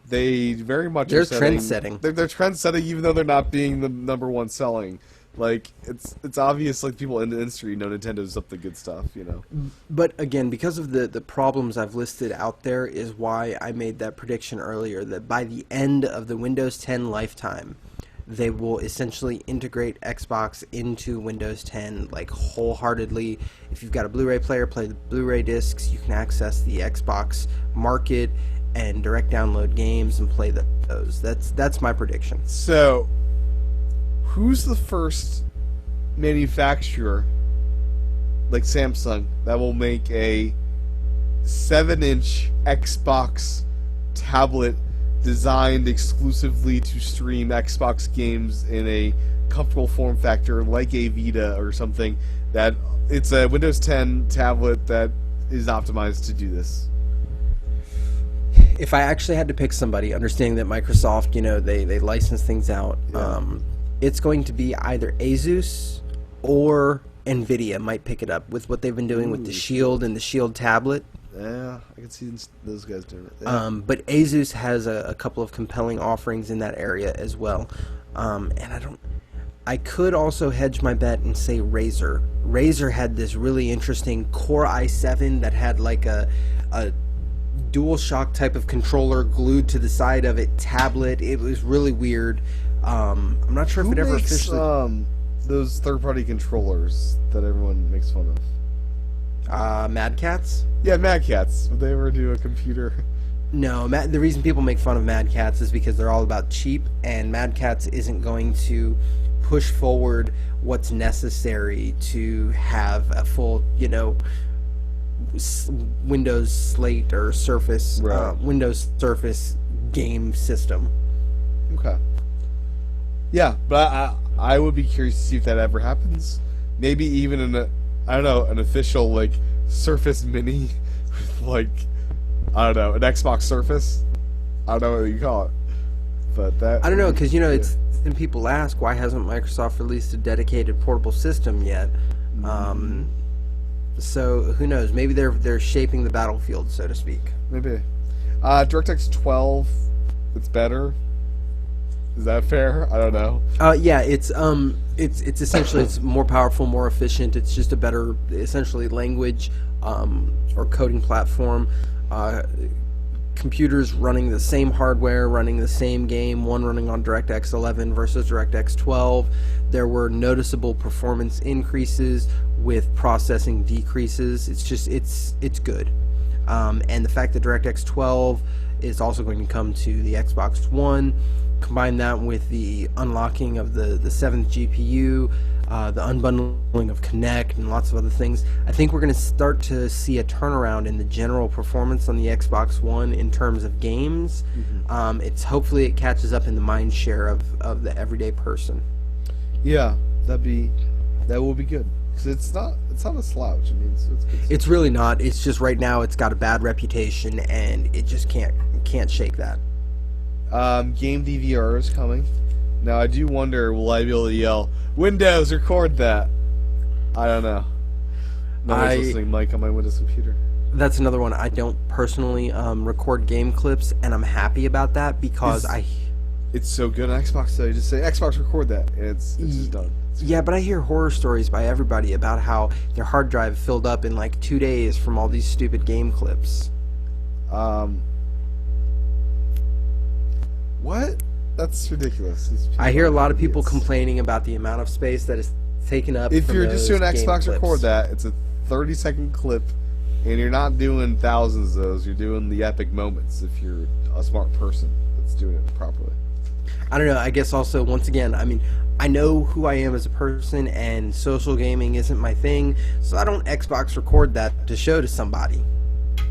they very much They're are setting, trend-setting. They're trend setting, even though they're not being the number one selling. Like it's obvious, like people in the industry know Nintendo's up to good stuff, But again, because of the problems I've listed out there is why I made that prediction earlier that by the end of the Windows 10 lifetime, they will essentially integrate Xbox into Windows 10 like wholeheartedly. If you've got a Blu-ray player, play the Blu-ray discs, you can access the Xbox market and direct download games and play those. That's my prediction. So, who's the first manufacturer, like Samsung, that will make a 7-inch Xbox tablet designed exclusively to stream Xbox games in a comfortable form factor like a Vita or something, that it's a Windows 10 tablet that is optimized to do this? If I actually had to pick somebody, understanding that Microsoft, they license things out, it's going to be either Asus or Nvidia might pick it up with what they've been doing with the Shield and the Shield tablet. Yeah, I can see those guys doing it. Yeah. But Asus has a couple of compelling offerings in that area as well. And I could also hedge my bet and say Razer. Razer had this really interesting Core i7 that had like a DualShock type of controller glued to the side of it, tablet. It was really weird. I'm not sure if it ever officially... those third-party controllers that everyone makes fun of? Mad Cats? Yeah, Mad Cats. Would they ever do a computer? No, the reason people make fun of Mad Cats is because they're all about cheap, and Mad Cats isn't going to push forward what's necessary to have a full, Windows Slate or Surface, Windows Surface game system. Okay. Yeah, but I would be curious to see if that ever happens. Maybe even an official like Surface Mini with like an Xbox Surface. I don't know what you call it, but that I don't know because it's. And people ask why hasn't Microsoft released a dedicated portable system yet. So who knows? Maybe they're shaping the battlefield, so to speak. Maybe. DirectX 12, it's better. Is that fair? I don't know. Yeah, it's essentially it's more powerful, more efficient. It's just a better, essentially, language or coding platform. Computers running the same hardware, running the same game, one running on DirectX 11 versus DirectX 12. There were noticeable performance increases with processing decreases. It's good. And the fact that DirectX 12 is also going to come to the Xbox One, combine that with the unlocking of the 7th GPU, the unbundling of Kinect, and lots of other things, I think we're going to start to see a turnaround in the general performance on the Xbox One in terms of games. Hopefully it catches up in the mind share of the everyday person. Yeah, that will be good. Because it's not a slouch. I mean, it's good. It's really not. It's just right now it's got a bad reputation, and it just can't shake that. Game DVR is coming. Now, I do wonder, will I be able to yell, Windows, record that? I don't know. Nobody's listening mic on my Windows computer. That's another one. I don't personally record game clips, and I'm happy about that because It's so good on Xbox though. You just say Xbox record that, and it's just done. Yeah, but I hear horror stories by everybody about how their hard drive filled up in like 2 days from all these stupid game clips. What? That's ridiculous. I hear a lot of people complaining about the amount of space that is taken up. If from you're just those doing game Xbox clips. record that, it's a 30-second clip, and you're not doing thousands of those. You're doing the epic moments if you're a smart person that's doing it properly. I don't know. I guess also, once again, I mean, I know who I am as a person, and social gaming isn't my thing, so I don't Xbox record that to show to somebody.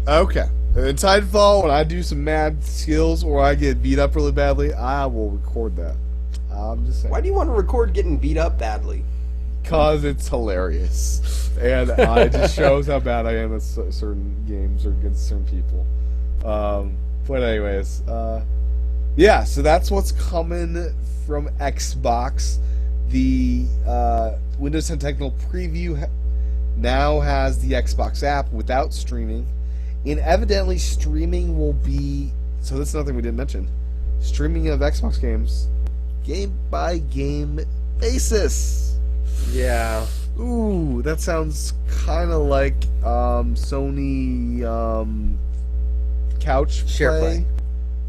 Okay. In Titanfall, when I do some mad skills or I get beat up really badly, I will record that. I'm just saying. Why do you want to record getting beat up badly? Because it's hilarious. And it just shows how bad I am at certain games or against certain people. But anyways, yeah, so that's what's coming from Xbox. The Windows 10 Technical Preview now has the Xbox app without streaming. And evidently streaming will be... So that's another thing we didn't mention. Streaming of Xbox games, game-by-game basis. Yeah. Ooh, that sounds kind of like Sony couch SharePlay.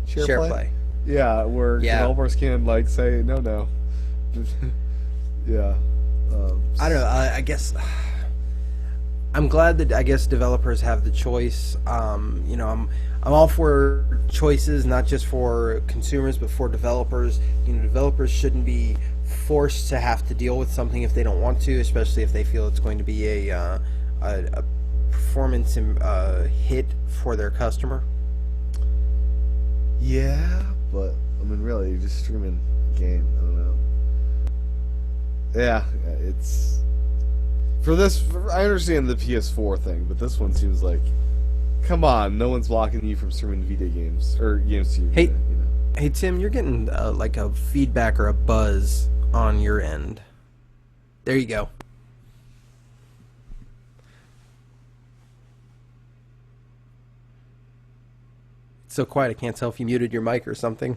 play. SharePlay. Yeah, where developers can like say no. Yeah. I don't know. I guess I'm glad that developers have the choice. You know, I'm all for choices, not just for consumers, but for developers. You know, developers shouldn't be forced to have to deal with something if they don't want to, especially if they feel it's going to be a performance hit for their customer. Yeah, but I mean, really, you're just streaming a game. I don't know. Yeah, it's for this. I understand the PS4 thing, but this one seems like, come on, no one's blocking you from streaming video games or games to your Hey, Vita, you know? Hey Tim, you're getting like a feedback or a buzz on your end. There you go. It's so quiet, I can't tell if you muted your mic or something.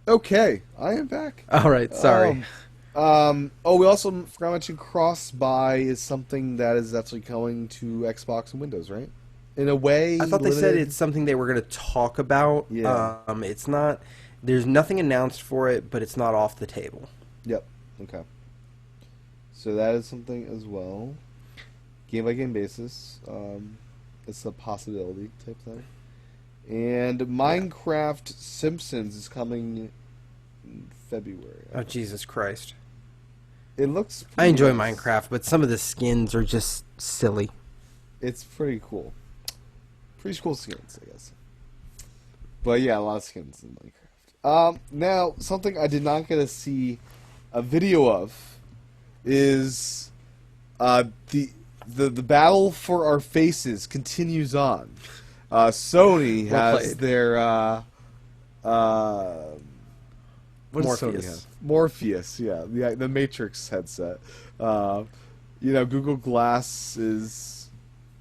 Okay, I am back. All right, sorry. We also forgot to mention cross-buy is something that is actually coming to Xbox and Windows, right? In a way, I thought they said it's something they were going to talk about. Yeah. It's not. There's nothing announced for it, but it's not off the table. Yep. Okay. So that is something as well. Game by game basis. It's a possibility type thing. And Minecraft Simpsons is coming in February. Oh, Jesus Christ. It looks I enjoy nice. Minecraft, but some of the skins are just silly. It's pretty cool. Pretty cool skins, I guess. But yeah, a lot of skins in Minecraft. Now, something I did not get to see a video of is the battle for our faces continues on. Sony Well has played. their what does Sony Morpheus. have? Morpheus, yeah, the Matrix headset. You know, Google Glass is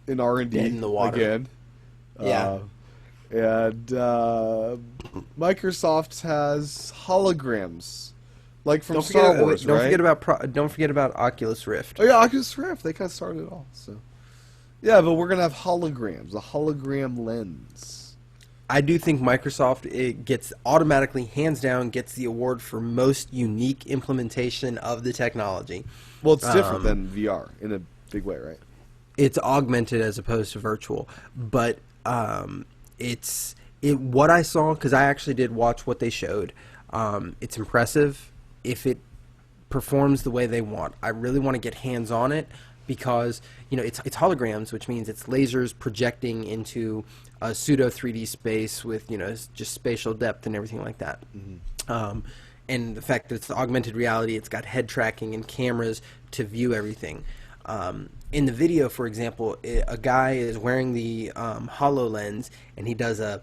in R&D Dead in the water. again. Yeah. And Microsoft has holograms, like from Star Wars, don't right? don't forget about Oculus Rift. Oh yeah, Oculus Rift. They kind of started it all. So yeah, but we're gonna have holograms, a hologram lens. I do think Microsoft gets automatically, hands down, gets the award for most unique implementation of the technology. Well, it's different than VR in a big way, right? It's augmented as opposed to virtual, but what I saw, because I actually did watch what they showed. It's impressive if it performs the way they want. I really want to get hands on it because it's holograms, which means it's lasers projecting into a pseudo 3D space with just spatial depth and everything like that. Mm-hmm. And the fact that it's augmented reality, it's got head tracking and cameras to view everything. In the video, for example, a guy is wearing the HoloLens, and he does a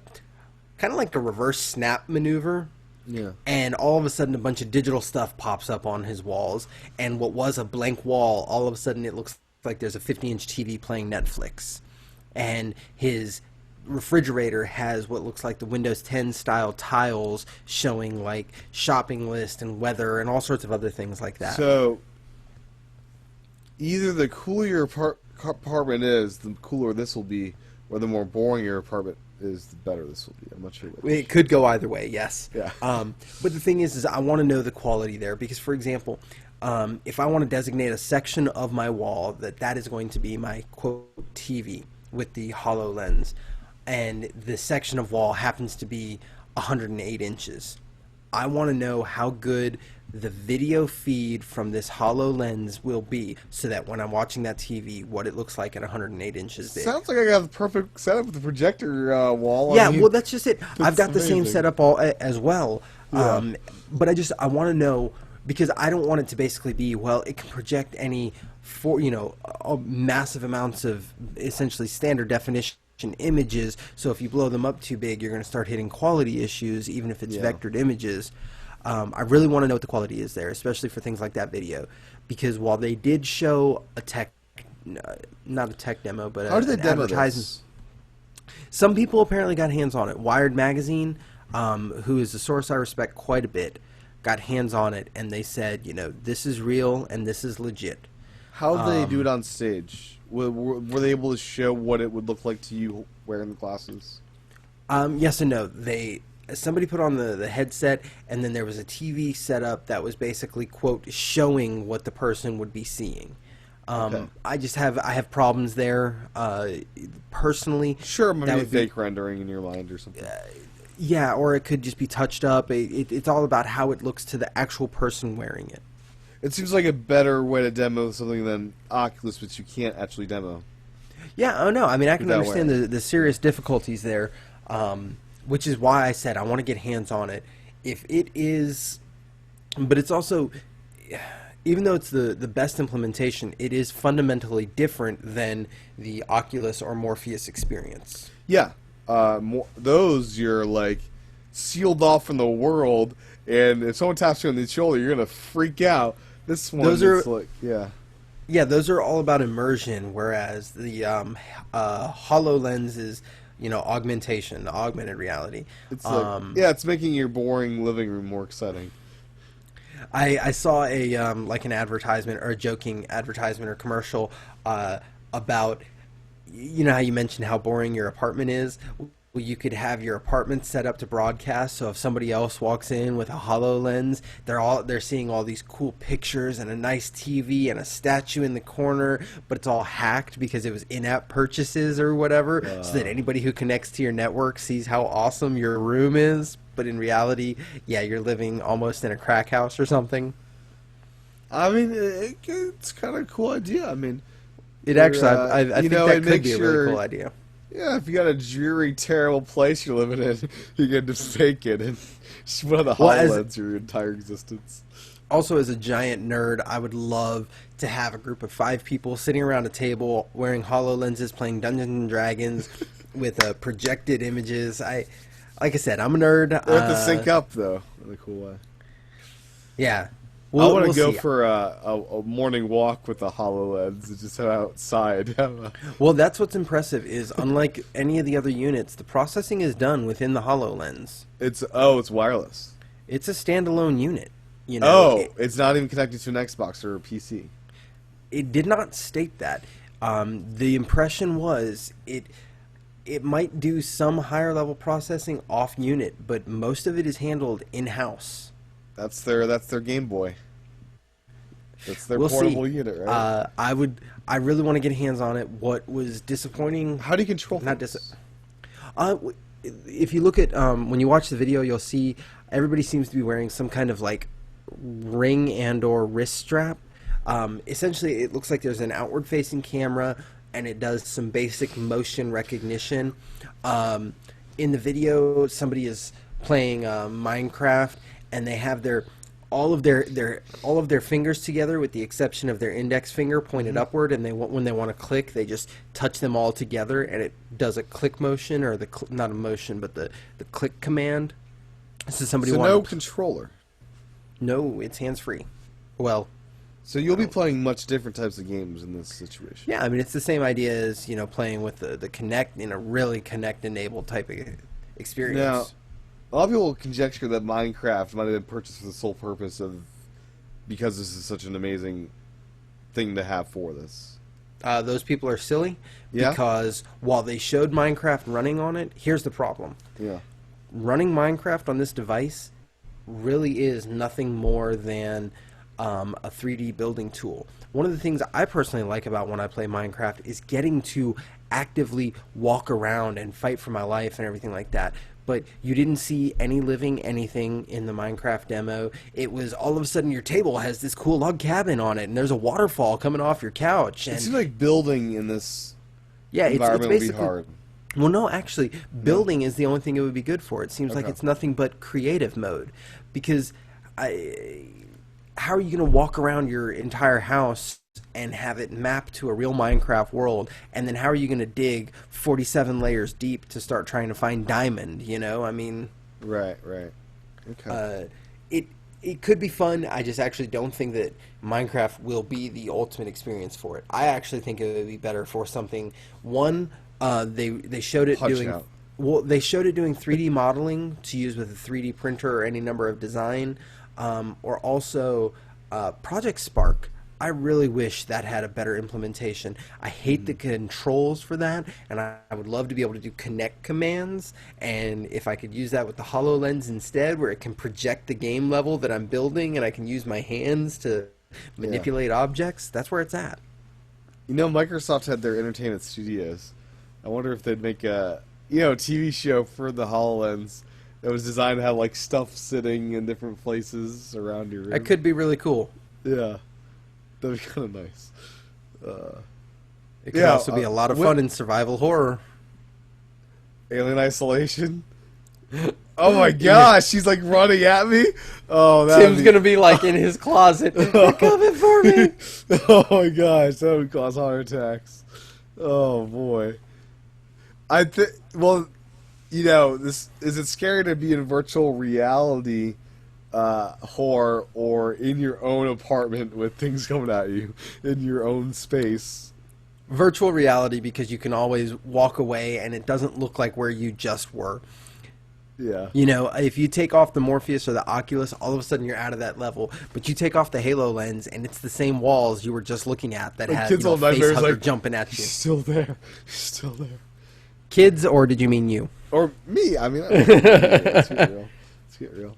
kind of like a reverse snap maneuver. Yeah. And all of a sudden, a bunch of digital stuff pops up on his walls, and what was a blank wall, all of a sudden, it looks like there's a 50-inch TV playing Netflix. and his refrigerator has what looks like the Windows 10 style tiles showing like shopping list and weather and all sorts of other things like that. So either the cooler your apartment is, the cooler this will be, or the more boring your apartment is, the better this will be. I'm not sure which. It could go either way, yes. Yeah. But the thing is I want to know the quality there because, for example, if I want to designate a section of my wall that is going to be my quote TV with the HoloLens, and the section of wall happens to be 108 inches, I want to know how good the video feed from this HoloLens will be so that when I'm watching that TV, what it looks like at 108 inches big. Sounds like I got the perfect setup with the projector wall. Yeah, I mean, well, that's just it. I've got the same amazing. setup as well. Yeah. But I want to know, because I don't want it to basically be, well, it can project any massive amounts of essentially standard definition images. So if you blow them up too big, you're going to start hitting quality issues, even if it's vectored images. I really want to know what the quality is there, especially for things like that video, because while they did show a tech, not a tech demo, but How did they an demo advertisement. this? Some people apparently got hands on it. Wired Magazine, who is a source I respect quite a bit, got hands on it, and they said, this is real and this is legit. How did they do it on stage? Were they able to show what it would look like to you wearing the glasses? Yes and no. Somebody put on the headset, and then there was a TV setup that was basically, quote, showing what the person would be seeing. Okay. I have problems there personally. Sure, maybe That would be- fake rendering in your mind or something. Yeah, or it could just be touched up. It's all about how it looks to the actual person wearing it. It seems like a better way to demo something than Oculus, which you can't actually demo. Yeah, oh no, I mean, I can That understand way. the serious difficulties there, which is why I said I want to get hands on it. If it is, but it's also, even though it's the best implementation, it is fundamentally different than the Oculus or Morpheus experience. Yeah, those you're like sealed off from the world, and if someone taps you on the shoulder, you're gonna freak out. This one, Those are- it's like, yeah. Yeah, those are all about immersion, whereas the HoloLens is, augmentation, augmented reality. It's like, it's making your boring living room more exciting. I saw an advertisement or a joking advertisement or commercial about, how you mentioned how boring your apartment is. Well, you could have your apartment set up to broadcast, so if somebody else walks in with a HoloLens, they're seeing all these cool pictures and a nice TV and a statue in the corner, but it's all hacked because it was in-app purchases or whatever, so that anybody who connects to your network sees how awesome your room is. But in reality, you're living almost in a crack house or something. I mean, it's kind of a cool idea. I mean, It actually, I you think know, that it could be makes a really your- cool idea. yeah, if you got a dreary, terrible place you're living in, you get to fake it and just one of the Well, as- HoloLens your entire existence. Also, as a giant nerd, I would love to have a group of 5 people sitting around a table wearing HoloLenses playing Dungeons and Dragons with projected images. Like I said, I'm a nerd. They have to sync up, though, in a cool way. Yeah. I want to we'll go see. for a morning walk with a HoloLens and just head outside. Well, that's what's impressive is, unlike any of the other units, the processing is done within the HoloLens. It's wireless. It's a standalone unit. It's not even connected to an Xbox or a PC. It did not state that. The impression was it might do some higher level processing off unit, but most of it is handled in house. That's their Game Boy. That's their We'll portable see. unit, right? I really want to get hands on it. What was disappointing? How do you control Not things? If you look at when you watch the video, you'll see everybody seems to be wearing some kind of like ring and or wrist strap. Essentially, it looks like there's an outward facing camera, and it does some basic motion recognition. In the video, somebody is playing Minecraft, and they have all of their fingers together, with the exception of their index finger pointed upward, and when they want to click, they just touch them all together, and it does a click motion, or not a motion, but the click command. So somebody So wanted no to- controller. no, it's hands free. Well, So you'll be playing much different types of games in this situation. Yeah, I mean, it's the same idea as, playing with the Kinect in a really Kinect-enabled type of experience. Now, a lot of people conjecture that Minecraft might have been purchased for the sole purpose of, because this is such an amazing thing to have for this. Those people are silly Yeah? because while they showed Minecraft running on it, here's the problem. Yeah. Running Minecraft on this device really is nothing more than a 3D building tool. One of the things I personally like about when I play Minecraft is getting to actively walk around and fight for my life and everything like that. But you didn't see any living anything in the Minecraft demo. It was all of a sudden your table has this cool log cabin on it, and there's a waterfall coming off your couch. And It seems like building in this yeah, it's environment would be basically hard. well, no, actually, building is the only thing it would be good for. It seems like Okay. it's nothing but creative mode, because how are you going to walk around your entire house and have it mapped to a real Minecraft world, and then how are you going to dig 47 layers deep to start trying to find diamond? I mean, Right. Okay. it could be fun. I just actually don't think that Minecraft will be the ultimate experience for it. I actually think it would be better for something. One, they showed it Punch doing. Out. Well, they showed it doing 3D modeling to use with a 3D printer or any number of design, or also Project Spark. I really wish that had a better implementation. I hate the controls for that, and I would love to be able to do connect commands, and if I could use that with the HoloLens instead, where it can project the game level that I'm building, and I can use my hands to manipulate objects, that's where it's at. Microsoft had their Entertainment Studios. I wonder if they'd make a TV show for the HoloLens that was designed to have like stuff sitting in different places around your room. That could be really cool. Yeah, that'd be kind of nice. It could also be a lot of fun in survival horror. Alien Isolation. Oh my gosh, she's like running at me. Oh, Tim's gonna be like in his closet. They're coming for me. Oh my gosh, that would cause heart attacks. Oh boy. This is it scary to be in virtual reality horror or in your own apartment with things coming at you in your own space? Virtual reality, because you can always walk away and it doesn't look like where you just were. Yeah. If you take off the Morpheus or the Oculus, all of a sudden you're out of that level. But you take off the Halo lens, and it's the same walls you were just looking at that had kids all nightmares facehugger like jumping at you. She's still there. She's still there. Kids, or did you mean you? Or me. I mean, let's get real. Let's get real.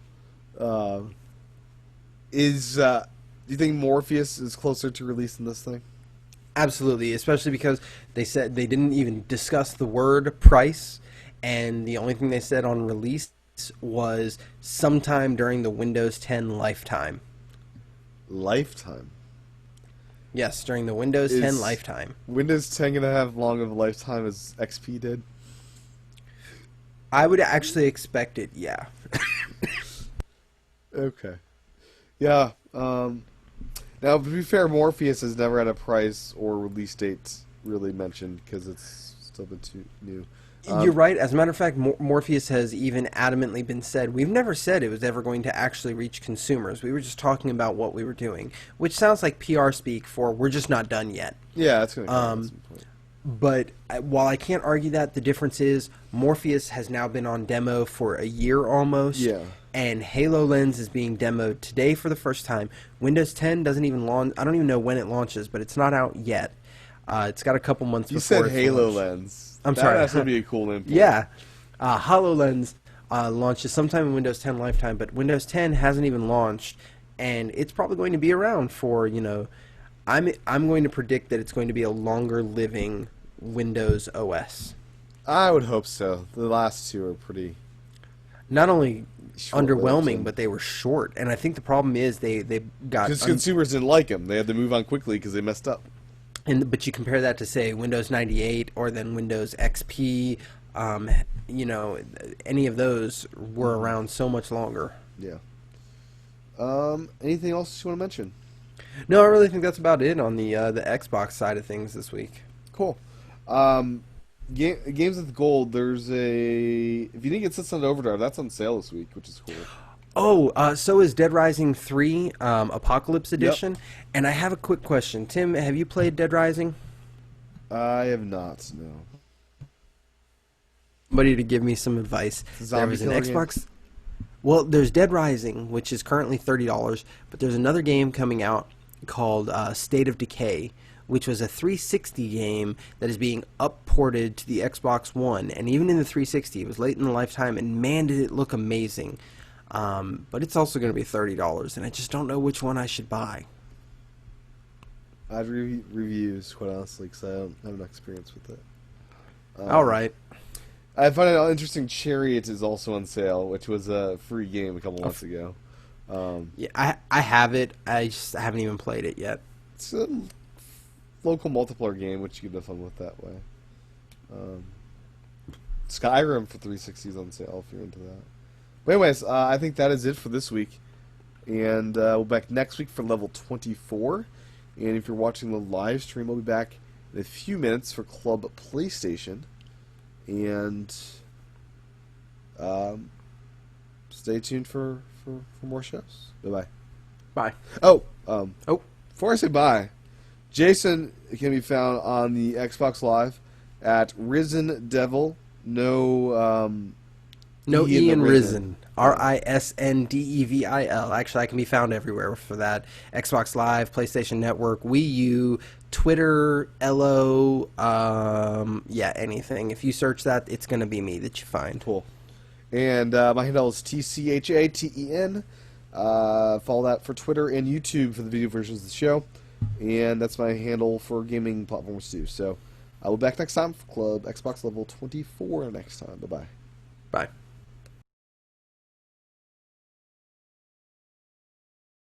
Do you think Morpheus is closer to releasing this thing? Absolutely, especially because they said they didn't even discuss the word price, and the only thing they said on release was sometime during the Windows 10 lifetime. Lifetime? Yes, during the Windows 10 lifetime. Windows 10 gonna have long of a lifetime as XP did? I would actually expect it, yeah. Okay. Yeah. Now, to be fair, Morpheus has never had a price or release date really mentioned because it's still been too new. You're right. As a matter of fact, Morpheus has even adamantly been said. We've never said it was ever going to actually reach consumers. We were just talking about what we were doing, which sounds like PR speak for we're just not done yet. Yeah, that's going to come at some point. But while I can't argue that, the difference is Morpheus has now been on demo for a year almost. Yeah. And HoloLens is being demoed today for the first time. Windows 10 doesn't even launch. I don't even know when it launches, but it's not out yet. It's got a couple months You before said it's launched. HoloLens. I'm sorry. That's going to be a cool name. Yeah. HoloLens launches sometime in Windows 10 lifetime, but Windows 10 hasn't even launched, and it's probably going to be around for, I'm going to predict that it's going to be a longer living Windows OS. I would hope so. The last two are pretty Not only short-lived, underwhelming, but they were short, and I think the problem is they got because consumers didn't like them. They had to move on quickly because they messed up. but you compare that to say Windows 98 or then Windows XP, any of those were around so much longer. Yeah. Anything else you want to mention? No, I really think that's about it on the Xbox side of things this week. Cool. Games with Gold. If you didn't get Sunset Overdrive, that's on sale this week, which is cool. Oh, so is Dead Rising 3 Apocalypse Edition? And I have a quick question. Tim, have you played Dead Rising? I have not. No. Somebody to give me some advice. There Zombie was an killer game? Xbox. Well, there's Dead Rising, which is currently $30, but there's another game coming out called State of Decay, which was a 360 game that is being upported to the Xbox One. And even in the 360, it was late in the lifetime, and man, did it look amazing. But it's also going to be $30, and I just don't know which one I should buy. I'd reviews, quite honestly, because I don't have enough experience with it. All right. I find it interesting. Chariot is also on sale, which was a free game a couple months ago. Yeah, I have it. I just haven't even played it yet. It's a local multiplayer game, which you can have fun with that way. Skyrim for 360 is on sale if you're into that. But anyways, I think that is it for this week. And we'll be back next week for level 24. And if you're watching the live stream, we'll be back in a few minutes for Club PlayStation. And stay tuned for more shows. Bye-bye. Bye. Oh, Oh. before I say bye, Jason can be found on the Xbox Live at Risen Devil. No Ian Risen. RISNDEVIL. Actually, I can be found everywhere for that. Xbox Live, PlayStation Network, Wii U, Twitter, Elo, yeah, anything. If you search that, it's going to be me that you find. Cool. And my handle is TCHATEN. Follow that for Twitter and YouTube for the video versions of the show. And that's my handle for gaming platforms too. So I will be back next time for Club Xbox level 24 next time. Bye-bye. Bye.